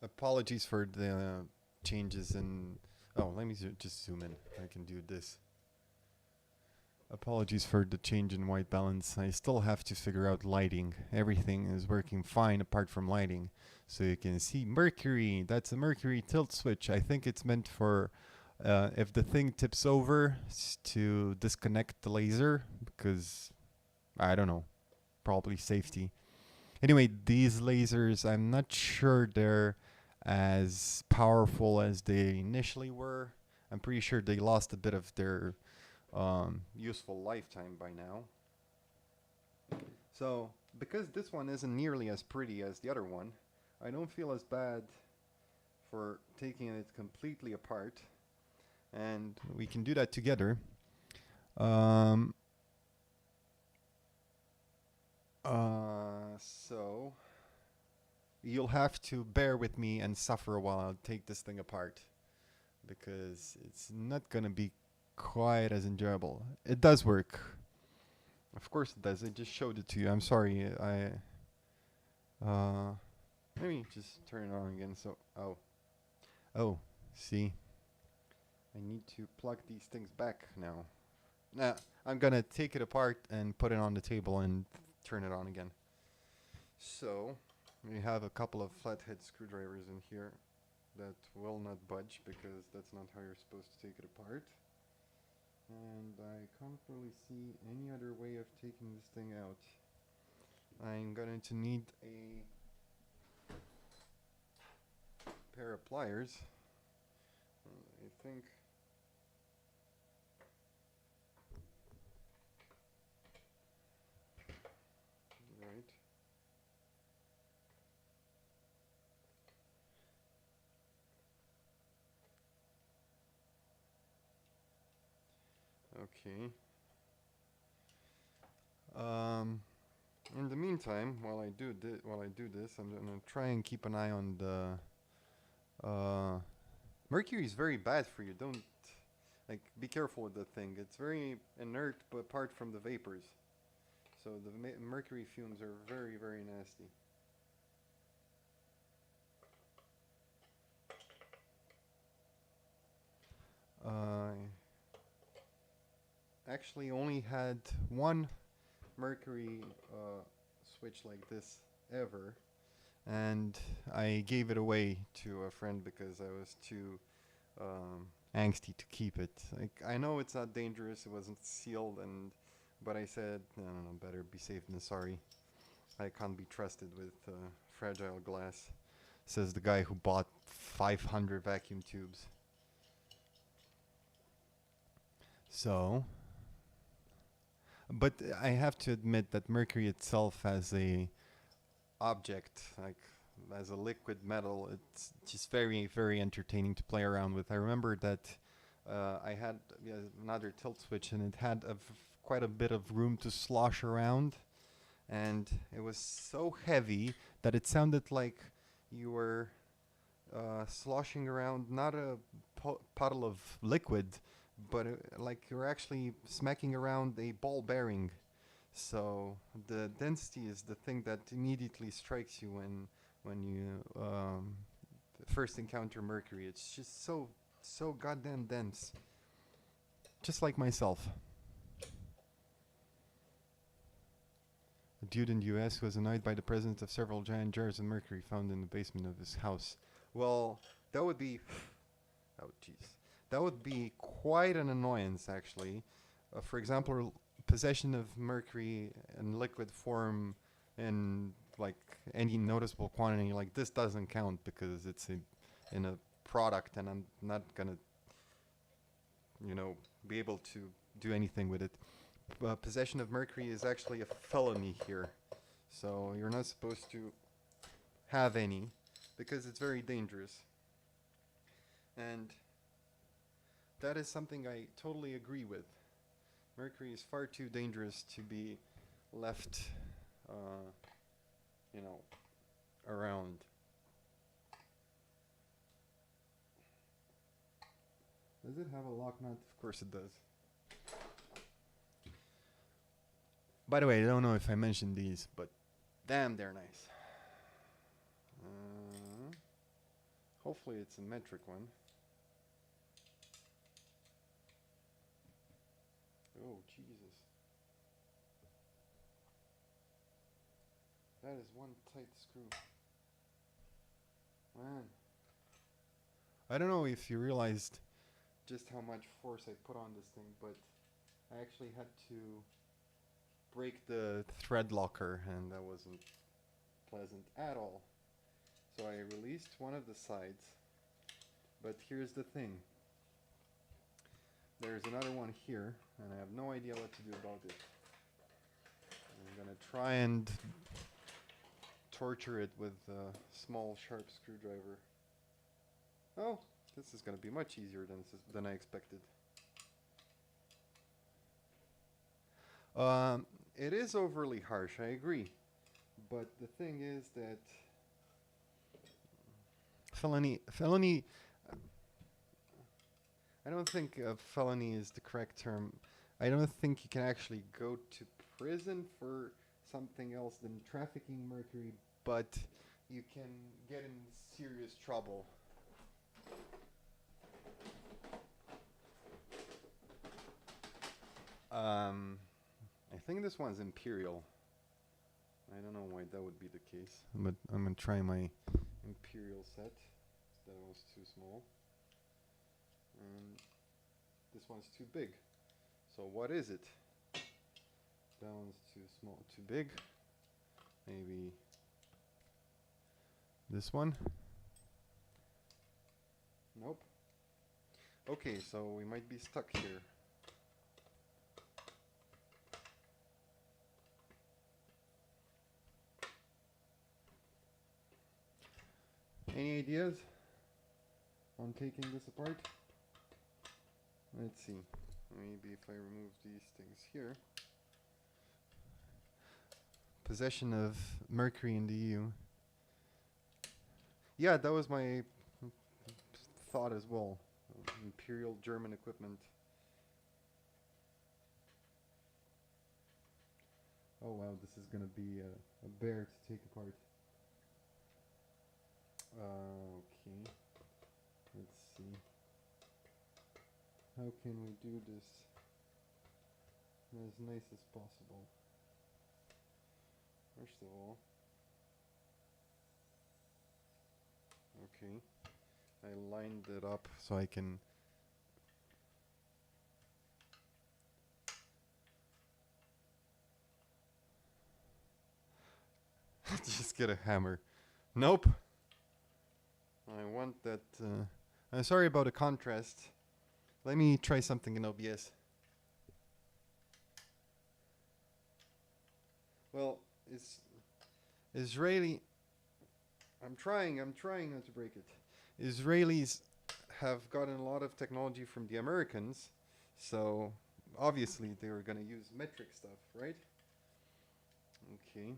Apologies for the changes in. Oh, let me just zoom in. I can do this. Apologies for the change in white balance. I still have to figure out lighting. Everything is working fine apart from lighting. So you can see mercury. That's a mercury tilt switch. I think it's meant for if the thing tips over to disconnect the laser, because I don't know, probably safety. Anyway, these lasers, I'm not sure they're as powerful as they initially were. I'm pretty sure they lost a bit of their useful lifetime by now. So, because this one isn't nearly as pretty as the other one, I don't feel as bad for taking it completely apart. And we can do that together. Um, so you'll have to bear with me and suffer while I take this thing apart, because it's not gonna be quite as enjoyable. It does work. Of course it does. I just showed it to you. I'm sorry. Let me just turn it on again. So, see, I need to plug these things back now. Now, I'm gonna take it apart and put it on the table and turn it on again. So, we have a couple of flathead screwdrivers in here that will not budge, because that's not how you're supposed to take it apart. And I can't really see any other way of taking this thing out. I'm going to need a pair of pliers. I think. Right. Okay. In the meantime, while I do this, I'm gonna try and keep an eye on the. Mercury is very bad for you. Don't be careful with the thing. It's very inert, but apart from the vapors. So the mercury fumes are very, very nasty. I actually only had one mercury switch like this ever, and I gave it away to a friend because I was too angsty to keep it. I know it's not dangerous. It wasn't sealed, but I said, no, better be safe than sorry. I can't be trusted with fragile glass, says the guy who bought 500 vacuum tubes. So, but I have to admit that mercury itself as a object, as a liquid metal, it's just very, very entertaining to play around with. I remember that I had another tilt switch, and it had quite a bit of room to slosh around, and it was so heavy that it sounded like you were sloshing around not a puddle of liquid, but like you're actually smacking around a ball bearing. So the density is the thing that immediately strikes you when you first encounter mercury. It's just so goddamn dense. Just like myself. A dude in the US was annoyed by the presence of several giant jars of mercury found in the basement of his house. Well, that would be... Oh, jeez. That would be quite an annoyance, actually. For example, possession of mercury in liquid form and like any noticeable quantity, like this doesn't count because it's in a product, and I'm not gonna, be able to do anything with it. Possession of mercury is actually a felony here, so you're not supposed to have any because it's very dangerous. And that is something I totally agree with. Mercury is far too dangerous to be left, uh, around. Does it have a lock nut? Of course it does. By the way, I don't know if I mentioned these, but damn, they're nice. Hopefully it's a metric one. Oh, Jesus. That is one tight screw. Man. I don't know if you realized just how much force I put on this thing, but I actually had to break the thread locker, and that wasn't pleasant at all. So I released one of the sides, but here's the thing. There's another one here, and I have no idea what to do about it. I'm gonna try and torture it with a small sharp screwdriver. Oh, this is gonna be much easier than I expected. It is overly harsh, I agree. But the thing is that felony, I don't think felony is the correct term. I don't think you can actually go to prison for something else than trafficking mercury, but you can get in serious trouble. I think this one's imperial. I don't know why that would be the case, but I'm gonna try my imperial set. That was too small. And this one's too big. So what is it? That one's too small, too big. Maybe this one? Nope. Okay, so we might be stuck here. Any ideas on taking this apart? Let's see. Maybe if I remove these things here. Possession of mercury in the EU. Yeah, that was my thought as well. Imperial German equipment. Oh wow, this is gonna be a bear to take apart. Okay. Let's see. How can we do this as nice as possible? First of all, okay, I lined it up so I can just get a hammer. Nope. I want that. I'm sorry about the contrast. Let me try something in OBS. Well, it's Israeli. I'm trying not to break it. Israelis have gotten a lot of technology from the Americans, so obviously they were going to use metric stuff, right? Okay.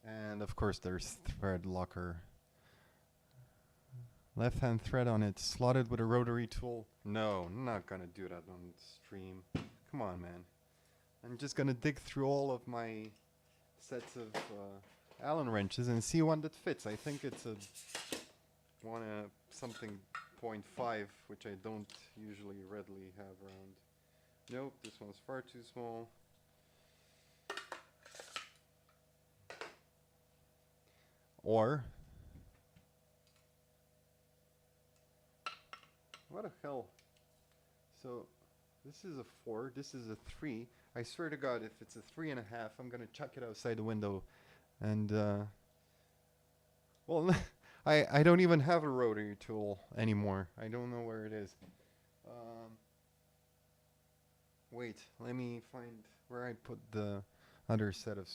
And of course there's thread locker. Left hand thread on it, slotted with a rotary tool. No, I'm not gonna do that on stream. Come on, man. I'm just gonna dig through all of my sets of Allen wrenches and see one that fits. I think it's a something 0.5, which I don't usually readily have around. Nope, this one's far too small. Or what the hell? So This is a 4. This is a 3. I swear to God, if it's a 3.5, I'm gonna chuck it outside the window. And well, I don't even have a rotary tool anymore. I don't know where it is. Wait, let me find where I put the other set of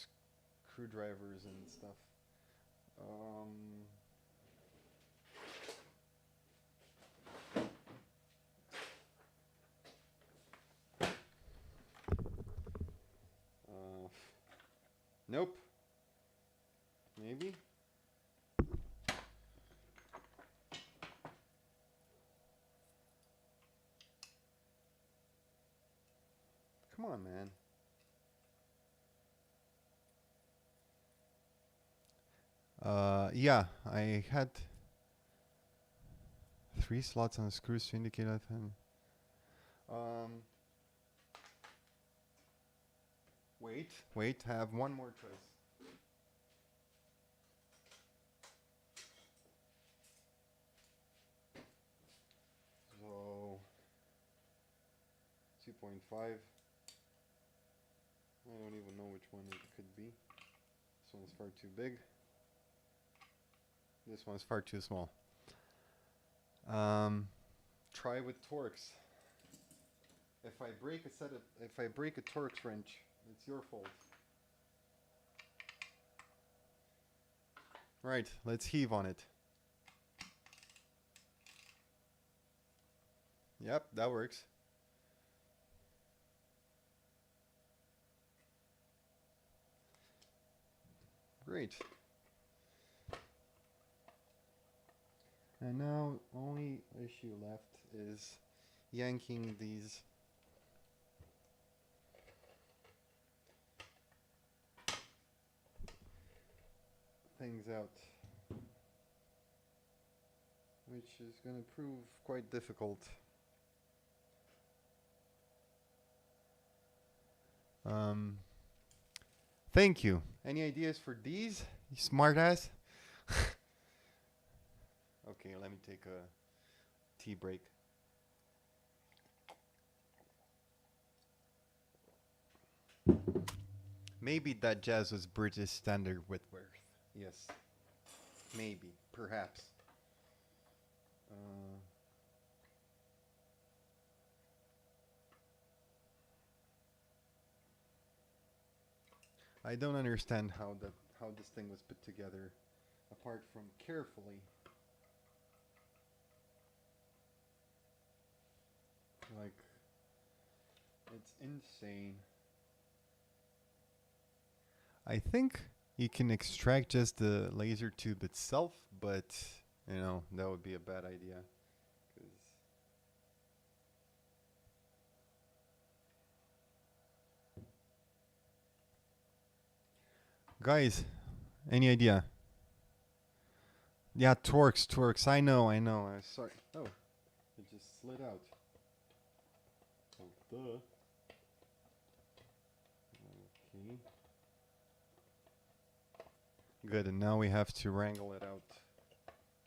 screwdrivers and stuff. Nope. Maybe. Come on, man. Yeah, I had 3 slots on the screws to indicate that. Wait, have one more choice. So 2.5. I don't even know which one it could be. This one's far too big. This one's far too small. Try with Torx. If I break a Torx wrench, it's your fault. Right, let's heave on it. Yep, that works. Great. And now, only issue left is yanking these things out, which is going to prove quite difficult. Thank you. Any ideas for these, you smartass? Okay, let me take a tea break. Maybe that jazz was British standard Whitworth. Yes. Maybe. Perhaps. I don't understand how this thing was put together, apart from carefully. Like, it's insane. I think you can extract just the laser tube itself, but you know, that would be a bad idea. Guys, any idea? Yeah, Torx. I know. Sorry. Oh, it just slid out. Oh, duh. Okay. Good, and now we have to wrangle it out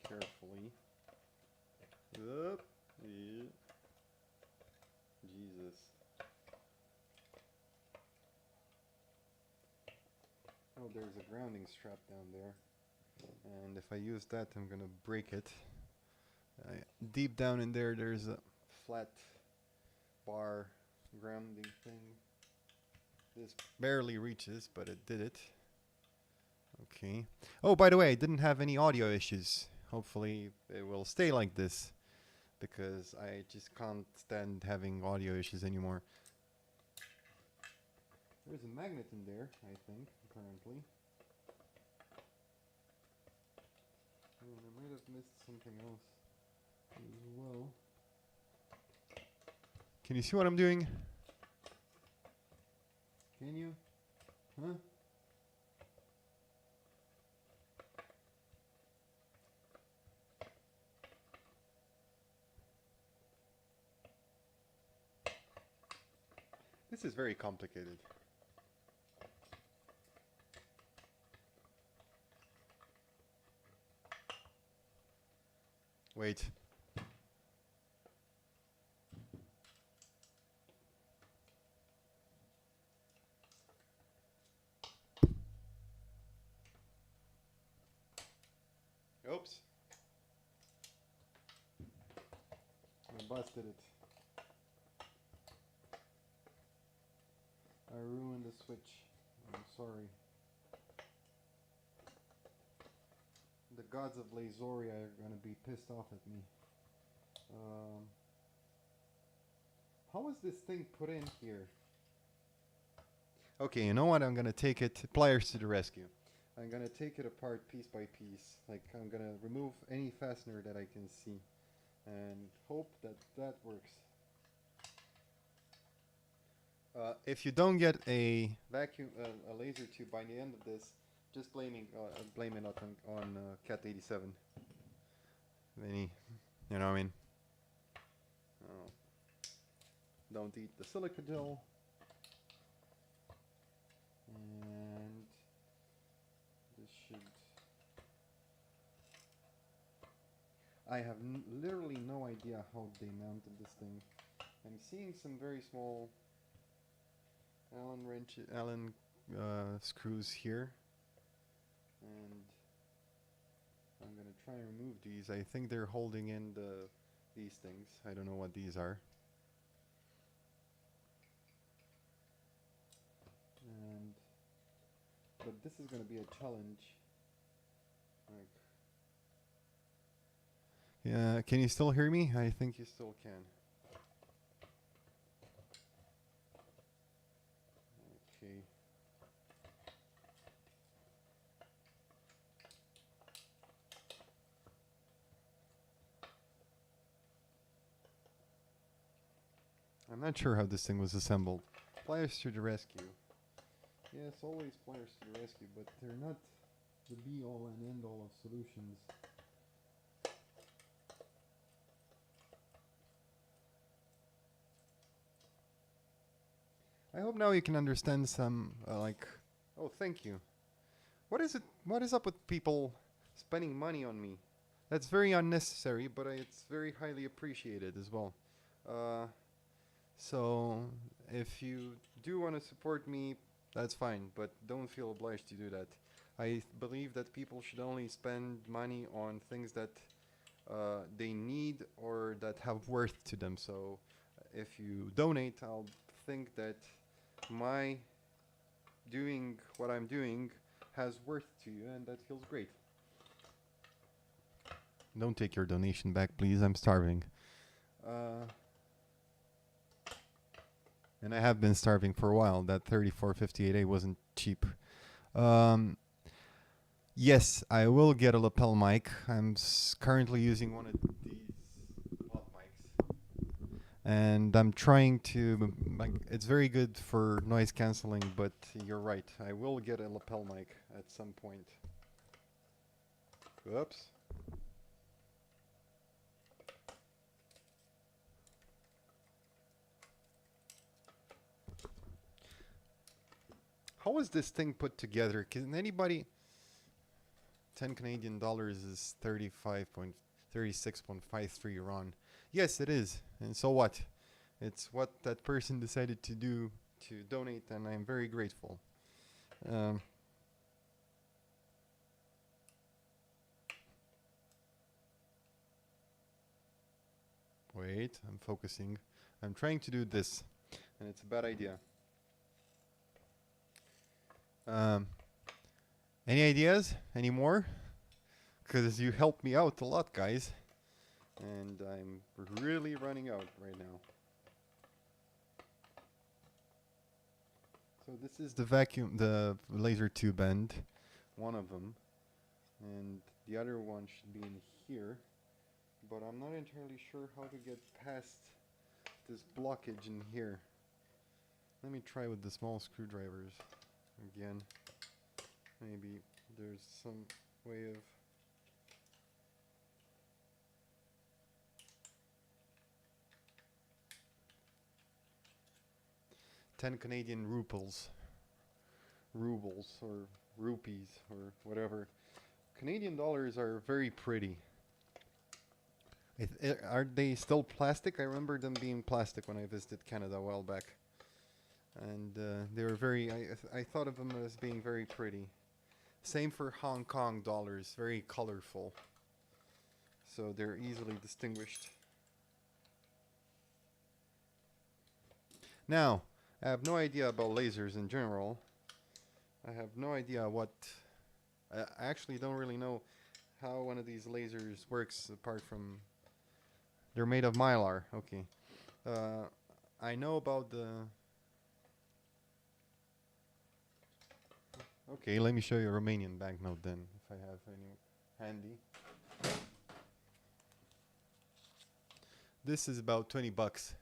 carefully. Up. Yeah. Jesus. Oh, there's a grounding strap down there. And if I use that, I'm gonna break it. Deep down in there, there's a flat bar grounding thing. This barely reaches, but it did it. Okay. Oh, by the way, I didn't have any audio issues. Hopefully it will stay like this, because I just can't stand having audio issues anymore. There's a magnet in there, I think, apparently. And I might have missed something else as well. Can you see what I'm doing? Can you? Huh? This is very complicated. Wait. busted it. I ruined the switch. I'm sorry. The gods of Lazoria are gonna be pissed off at me. How is this thing put in here? Okay, you know what? I'm gonna take it. Pliers to the rescue. I'm gonna take it apart piece by piece. Like, I'm gonna remove any fastener that I can see and hope that that works. If you don't get a vacuum, a laser tube by the end of this, just blame it on Cat 87. Any, you know what I mean? Don't eat the silica gel. And this should. I have literally no idea how they mounted this thing. I'm seeing some very small Allen screws here, and I'm gonna try and remove these. I think they're holding in these things. I don't know what these are. But this is gonna be a challenge. Like, yeah, can you still hear me? I think you still can. Okay. I'm not sure how this thing was assembled. Pliers to the rescue. Yes, always pliers to the rescue, but they're not the be-all and end-all of solutions. I hope now you can understand some, like... Oh, thank you. What is it? What is up with people spending money on me? That's very unnecessary, but it's very highly appreciated as well. So, if you do want to support me, that's fine, but don't feel obliged to do that. I believe that people should only spend money on things that they need or that have worth to them. So, if you donate, I'll think that my doing what I'm doing has worth to you, and that feels great. Don't take your donation back, please. I'm starving. And I have been starving for a while. That 3458A wasn't cheap. Yes, I will get a lapel mic. I'm currently using one of these hot mics. And I'm trying to, like, it's very good for noise cancelling, but you're right. I will get a lapel mic at some point. Oops. How is this thing put together? Can anybody... 10 Canadian dollars is 36.53 RON. Yes, it is. And so what? It's what that person decided to do to donate, and I'm very grateful. Wait, I'm focusing. I'm trying to do this, and it's a bad idea. Any ideas? Any more? Because you helped me out a lot, guys. And I'm really running out right now. So this is the laser tube end, one of them. And the other one should be in here. But I'm not entirely sure how to get past this blockage in here. Let me try with the small screwdrivers again. Maybe there's some way of... $10 Canadian rubles or rupees or whatever. Canadian dollars are very pretty. Are they still plastic? I remember them being plastic when I visited Canada a while back. And they were very... I thought of them as being very pretty. Same for Hong Kong dollars, very colorful. So they're easily distinguished. Now, I have no idea about lasers in general. I have no idea what... I actually don't really know how one of these lasers works apart from... They're made of mylar. Okay. I know about the... Okay, let me show you a Romanian banknote then, if I have any handy. This is about 20 bucks.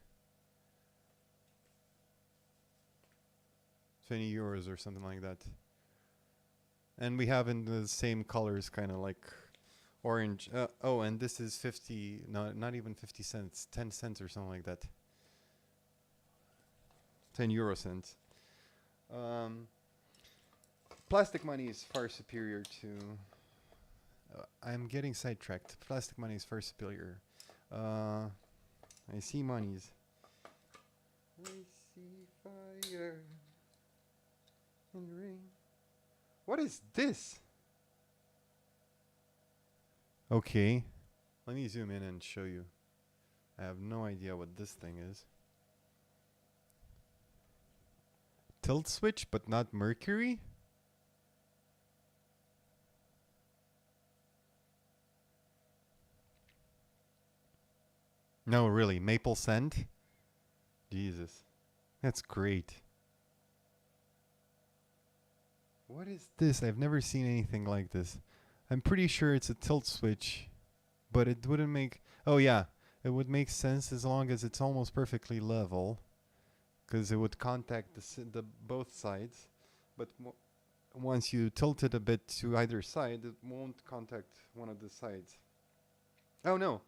20 euros or something like that. And we have in the same colors, kind of like orange. Oh, and this is 50, no, not even 50 cents, 10 cents or something like that. 10 euro cents. Plastic money is far superior to... I'm getting sidetracked. Plastic money is far superior. I see monies. I see fire and rain. What is this? Okay. Let me zoom in and show you. I have no idea what this thing is. Tilt switch, but not mercury? No, really. Maple scent? Jesus. That's great. What is this? I've never seen anything like this. I'm pretty sure it's a tilt switch, but it wouldn't make... Oh yeah, it would make sense as long as it's almost perfectly level, because it would contact the both sides. But once you tilt it a bit to either side, it won't contact one of the sides. Oh no.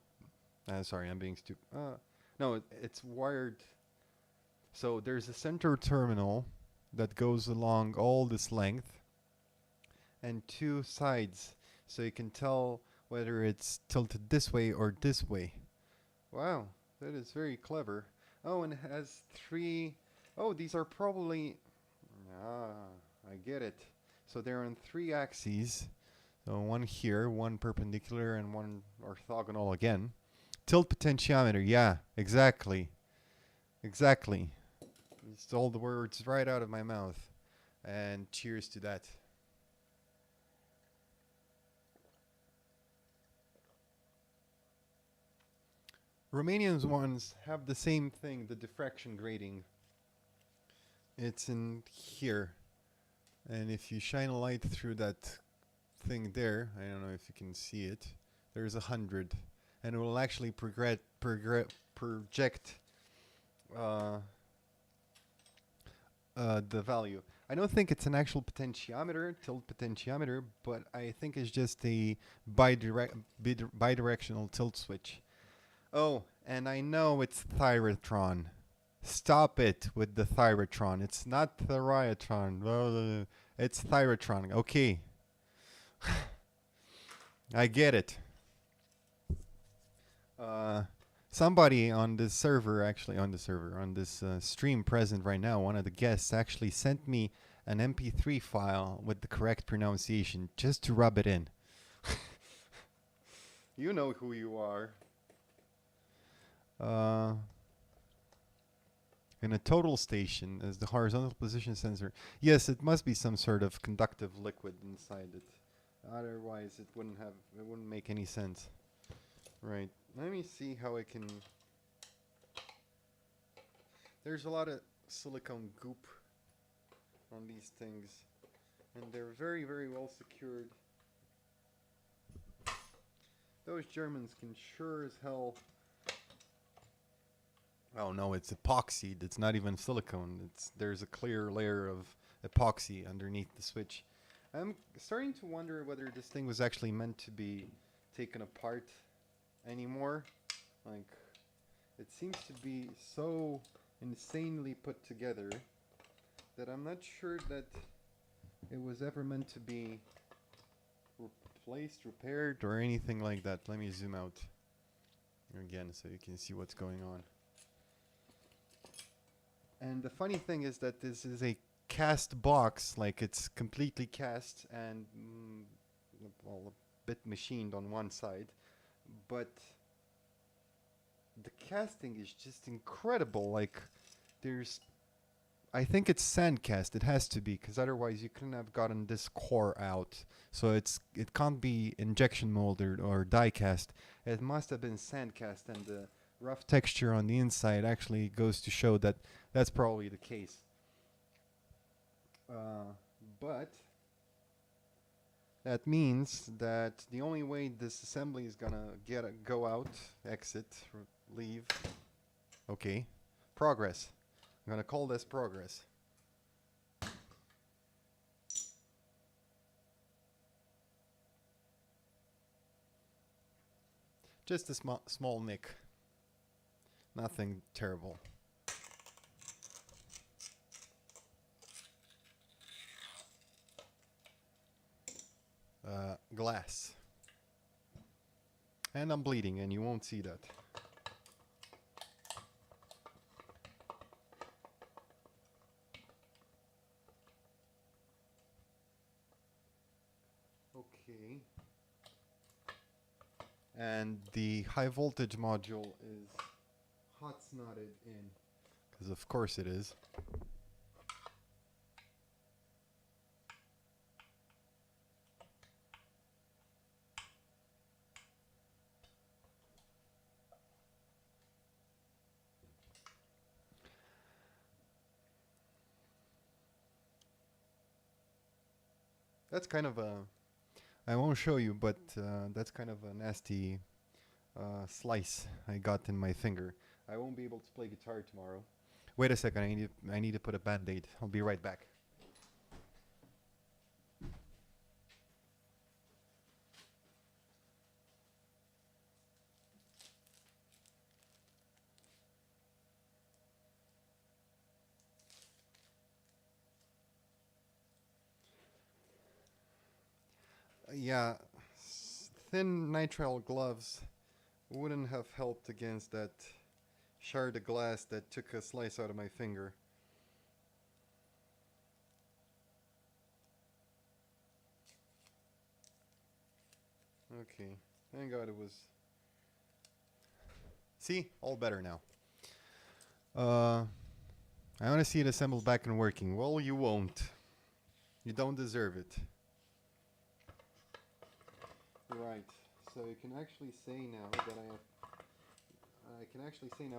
Sorry, I'm being stupid. No, it's wired. So there's a center terminal that goes along all this length and two sides, so you can tell whether it's tilted this way or this way. Wow, that is very clever. Oh, and it has three... Oh, these are probably... I get it. So they're on 3 axes. So one here, one perpendicular, and one orthogonal again. Tilt potentiometer, yeah, exactly. Exactly. You stole the words right out of my mouth. And cheers to that. Romanian ones have the same thing, the diffraction grating. It's in here. And if you shine a light through that thing there, I don't know if you can see it, there's 100. And it will actually project the value. I don't think it's an actual potentiometer, tilt potentiometer, but I think it's just a bidirectional tilt switch. Oh, and I know it's Thyrotron. Stop it with the Thyrotron. It's not Thyrotron. It's Thyrotron. Okay. I get it. Somebody on this server, on this stream present right now, one of the guests actually sent me an MP3 file with the correct pronunciation just to rub it in. You know who you are. In a total station as the horizontal position sensor. Yes, it must be some sort of conductive liquid inside it. Otherwise, it wouldn't make any sense. Right. Let me see how I can... There's a lot of silicone goop on these things, and they're very, very well secured. Those Germans can sure as hell... Oh no, it's epoxy. It's not even silicone. There's a clear layer of epoxy underneath the switch. I'm starting to wonder whether this thing was actually meant to be taken apart anymore. Like, it seems to be so insanely put together that I'm not sure that it was ever meant to be replaced, repaired, or anything like that. Let me zoom out again so you can see what's going on. And the funny thing is that this is a cast box, like it's completely cast and well, a bit machined on one side, but the casting is just incredible. Like, there's I think it's sandcast. It has to be, because otherwise you couldn't have gotten this core out. So it can't be injection molded or die cast. It must have been sandcast, and the rough texture on the inside actually goes to show that that's probably the case. But that means that the only way this assembly is gonna go out, exit, leave. Okay, progress. I'm gonna call this progress. Just a small nick. Nothing terrible. Glass. And I'm bleeding, and you won't see that. Okay. And the high voltage module is hot snotted in, because of course it is. That's kind of a, I won't show you, but that's kind of a nasty slice I got in my finger. I won't be able to play guitar tomorrow. Wait a second, I need to put a band-aid. I'll be right back. Yeah, thin nitrile gloves wouldn't have helped against that shard of glass that took a slice out of my finger. Okay, thank God it was. See, all better now. I want to see it assembled back and working. Well, you won't. You don't deserve it. Right. So you can actually say now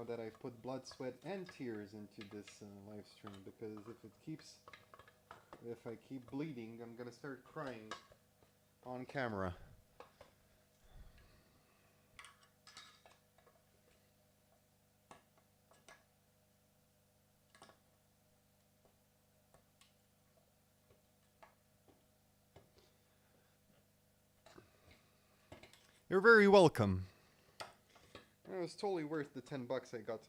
that I've put blood, sweat, and tears into this live stream, because if I keep bleeding, I'm gonna start crying on camera. You're very welcome. It was totally worth the $10 I got.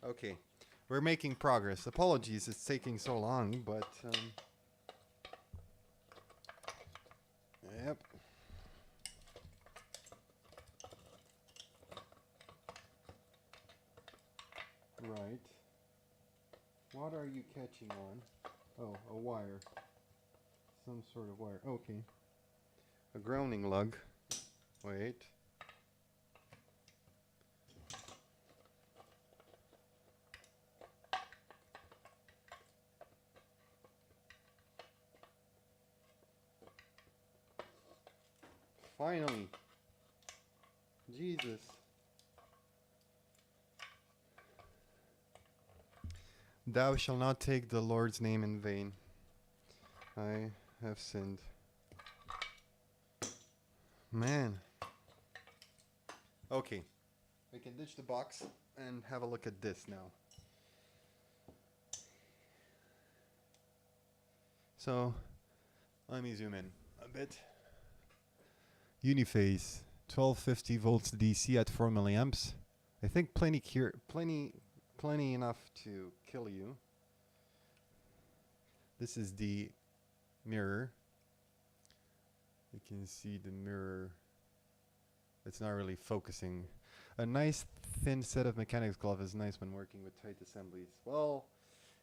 Okay, we're making progress. Apologies, it's taking so long, but yep. Right. What are you catching on? Oh, a wire. Some sort of wire. Okay. A grounding lug. Wait. Finally. Jesus. Thou shalt not take the Lord's name in vain. I have sinned. Man. Okay. We can ditch the box and have a look at this now. So, let me zoom in a bit. Uniphase, 1250 volts DC at 4 milliamps. I think plenty enough to kill you. This is the mirror. You can see the mirror. It's not really focusing. A nice thin set of mechanics glove is nice when working with tight assemblies. Well,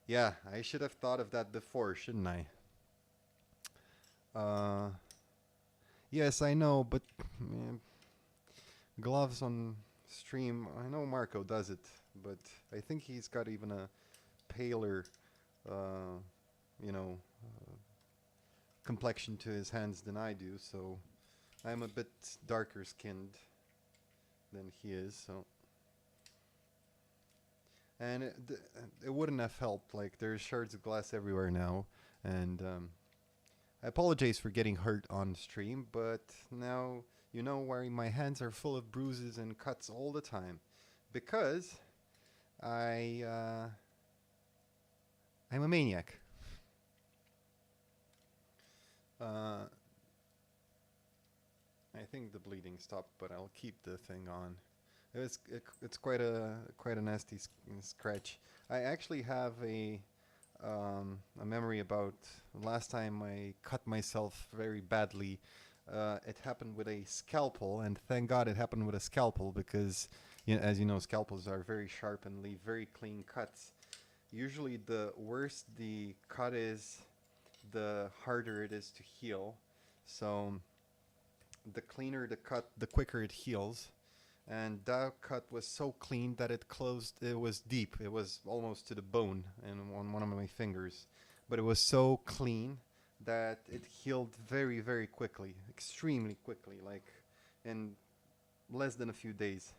yeah, I should have thought of that before, shouldn't I? Yes, I know, but gloves on stream. I know Marco does it, but I think he's got even a paler, uh, you know, complexion to his hands than I do. So I'm a bit darker skinned than he is. So and it wouldn't have helped. Like there's shards of glass everywhere now, and I apologize for getting hurt on stream, but now you know why my hands are full of bruises and cuts all the time, because I I'm a maniac. Uh, I think the bleeding stopped, but I'll keep the thing on. It's quite a nasty scratch. I actually have a memory about last time I cut myself very badly. It happened with a scalpel, and thank God it happened with a scalpel because, as you know, scalpels are very sharp and leave very clean cuts. Usually, the worse the cut is, the harder it is to heal. So, the cleaner the cut, the quicker it heals. And that cut was so clean that it closed. It was deep. It was almost to the bone, and on one of my fingers. But it was so clean that it healed very, very quickly, extremely quickly, like in less than a few days.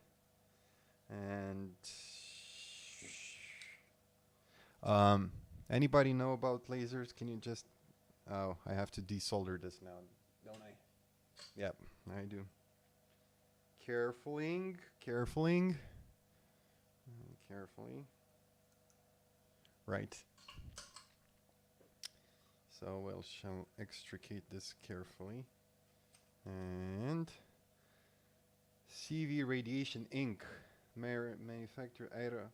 And um, anybody know about lasers? Can you just? Oh, I have to desolder this now, don't I? Yep, I do. Carefully, carefully, carefully. Right. So we'll shall extricate this carefully. And CV Radiation Inc. Manufacturer Aira.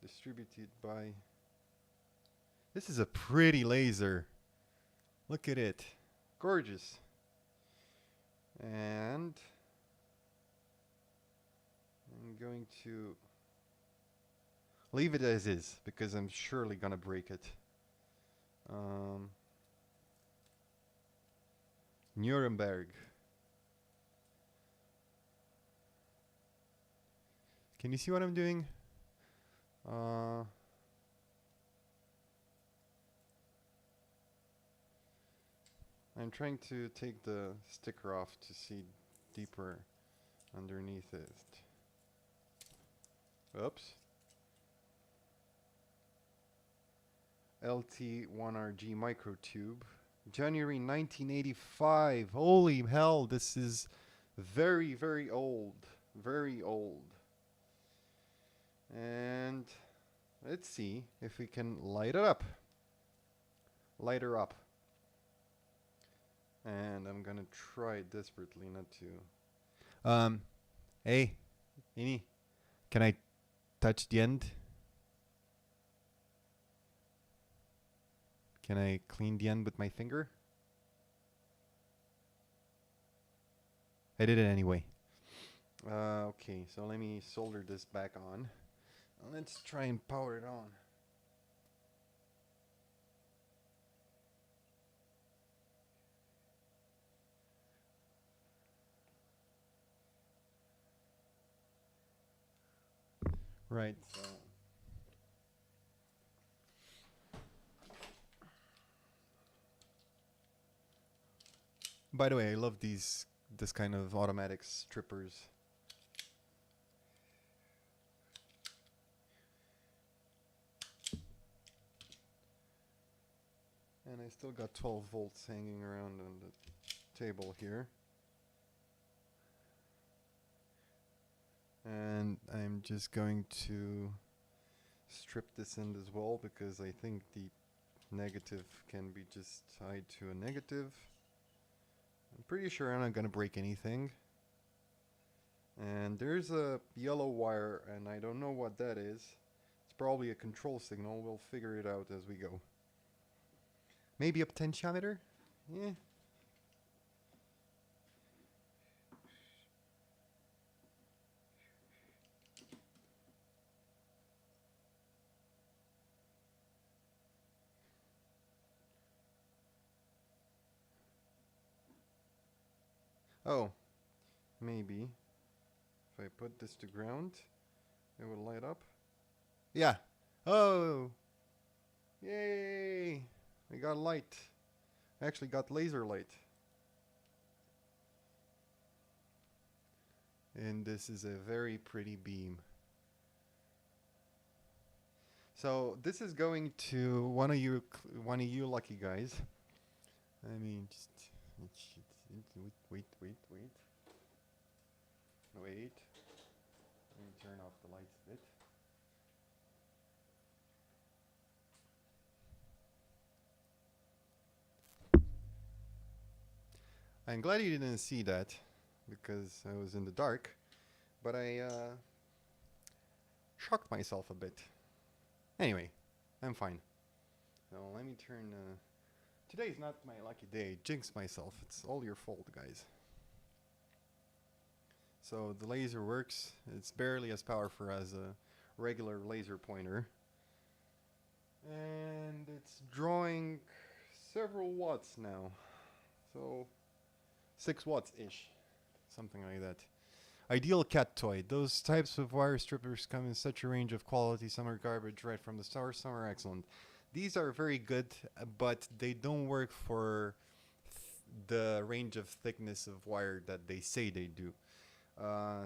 Distributed by. This is a pretty laser. Look at it. Gorgeous. And I'm going to leave it as is because I'm surely gonna break it. Nuremberg. Can you see what I'm doing? I'm trying to take the sticker off to see deeper underneath it. Oops. LT1RG microtube. January 1985. Holy hell, this is very, very old. Very old. And let's see if we can light it up. Light her up. And I'm gonna try desperately not to. Hey, Ini, can I touch the end? Can I clean the end with my finger? I did it anyway. Okay, so let me solder this back on. Let's try and power it on. Right, so. By the way, I love this kind of automatic strippers. And I still got 12 volts hanging around on the table here. And I'm just going to strip this end as well because I think the negative can be just tied to a negative. I'm pretty sure I'm not going to break anything. And there's a yellow wire and I don't know what that is. It's probably a control signal. We'll figure it out as we go. Maybe a potentiometer? Yeah. Oh, maybe. If I put this to ground, it will light up. Yeah. Oh! Yay! We got light. I actually got laser light. And this is a very pretty beam. So this is going to one of you lucky guys. I mean, just wait. Let me turn off the lights a bit. I'm glad you didn't see that because I was in the dark, but I shocked myself a bit. Anyway, I'm fine. So let me turn. Today's not my lucky day. Jinx myself. It's all your fault, guys. So the laser works. It's barely as powerful as a regular laser pointer. And it's drawing several watts now. So 6 watts-ish. Something like that. Ideal cat toy. Those types of wire strippers come in such a range of quality. Some are garbage right from the start, some are excellent. These are very good, but they don't work for the range of thickness of wire that they say they do.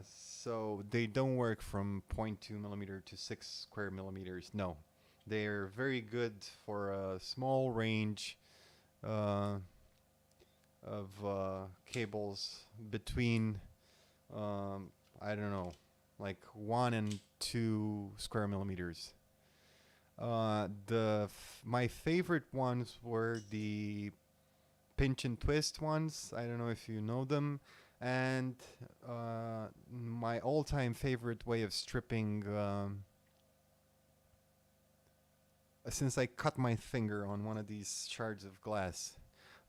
So they don't work from 0.2 millimeter to 6 square millimeters. No, they're very good for a small range of cables between I don't know, like 1 and 2 square millimeters. My favorite ones were the pinch and twist ones. I don't know if you know them. And my all-time favorite way of stripping, since I cut my finger on one of these shards of glass,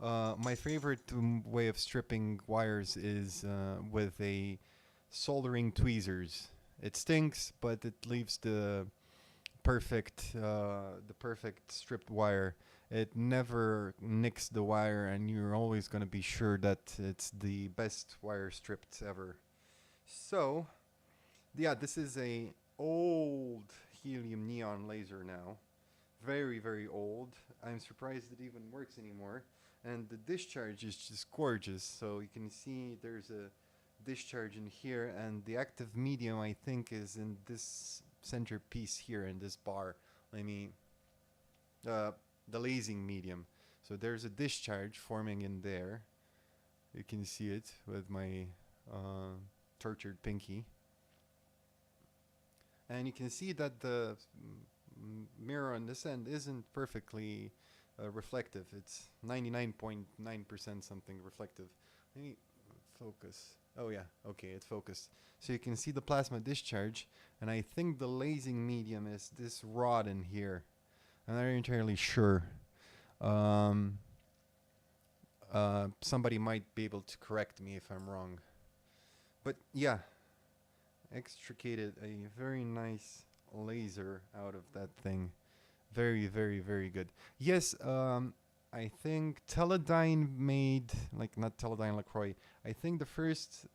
my favorite way of stripping wires is with a soldering tweezers. It stinks, but it leaves the perfect stripped wire. It never nicks the wire, and you're always going to be sure that it's the best wire stripped ever. So, yeah, this is a old helium neon laser now. Very, very old. I'm surprised it even works anymore. And the discharge is just gorgeous. So you can see there's a discharge in here, and the active medium, I think, is in this center piece here in this bar. Let me the lasing medium. So there's a discharge forming in there. You can see it with my tortured pinky. And you can see that the mirror on this end isn't perfectly reflective. It's 99.9% something reflective. Let me focus. Oh yeah, okay, it focused. So you can see the plasma discharge, and I think the lasing medium is this rod in here. I'm not entirely sure. Somebody might be able to correct me if I'm wrong. But yeah, extricated a very nice laser out of that thing. Very, very, very good. Yes, I think Teledyne made, like not Teledyne LaCroix, I think the first,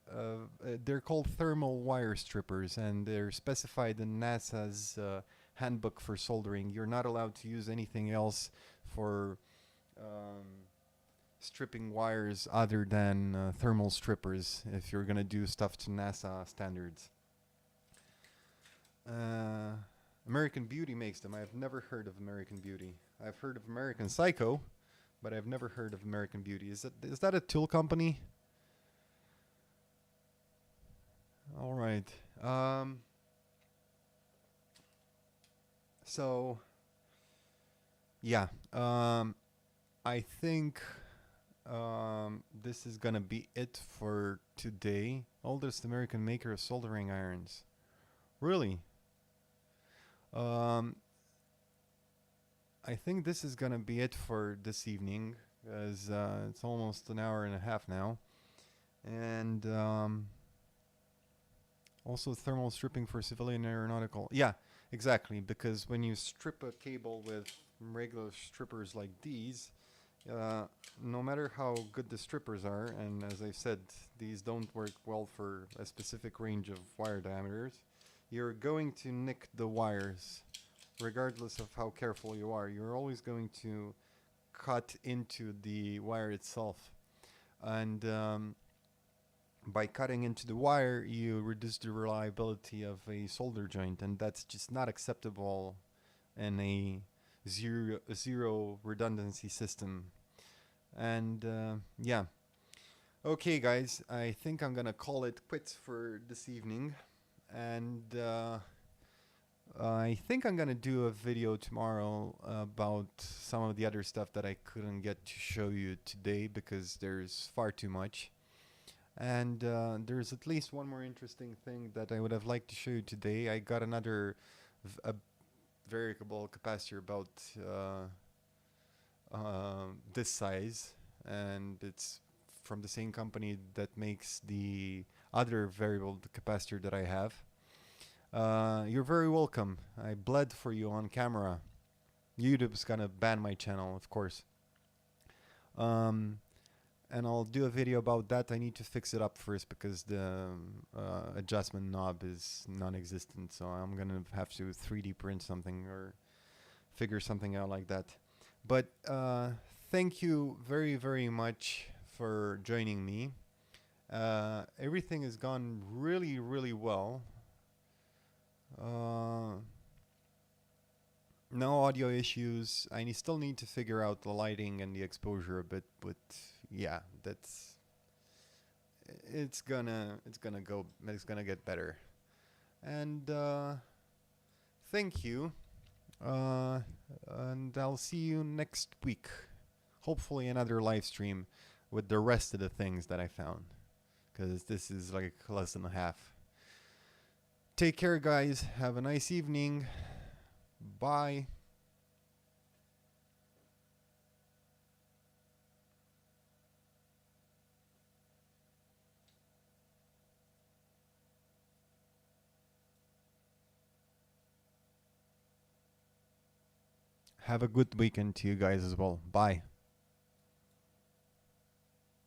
they're called thermal wire strippers, and they're specified in NASA's handbook for soldering. You're not allowed to use anything else for stripping wires other than thermal strippers if you're going to do stuff to NASA standards. American Beauty makes them. I've never heard of American Beauty. I've heard of American Psycho, but I've never heard of American Beauty. Is that a tool company? All right. So yeah, I think this is gonna be it for today. Oldest American maker of soldering irons. Really? I think this is gonna be it for this evening, as it's almost an hour and a half now, and also thermal stripping for civilian aeronautical. Yeah, exactly. Because when you strip a cable with regular strippers like these, Uh, no matter how good the strippers are, and as I said, these don't work well for a specific range of wire diameters, you're going to nick the wires regardless of how careful you are. You're always going to cut into the wire itself. And by cutting into the wire, you reduce the reliability of a solder joint, and that's just not acceptable in a zero redundancy system. And yeah. Okay, guys, I think I'm gonna call it quits for this evening. And I think I'm gonna do a video tomorrow about some of the other stuff that I couldn't get to show you today because there's far too much. And there's at least one more interesting thing that I would have liked to show you today. I got another a variable capacitor about this size, and it's from the same company that makes the other variable capacitor that I have. You're very welcome. I bled for you on camera. YouTube's gonna ban my channel, of course. And I'll do a video about that. I need to fix it up first because the adjustment knob is non-existent, so I'm gonna have to 3D print something or figure something out like that. But thank you very, very much for joining me. Everything has gone really, really well. No audio issues. I still need to figure out the lighting and the exposure a bit, but yeah, it's gonna get better. And thank you. And I'll see you next week. Hopefully another live stream with the rest of the things that I found, because this is like less than a half. Take care, guys. Have a nice evening. Bye. Have a good weekend to you guys as well. Bye.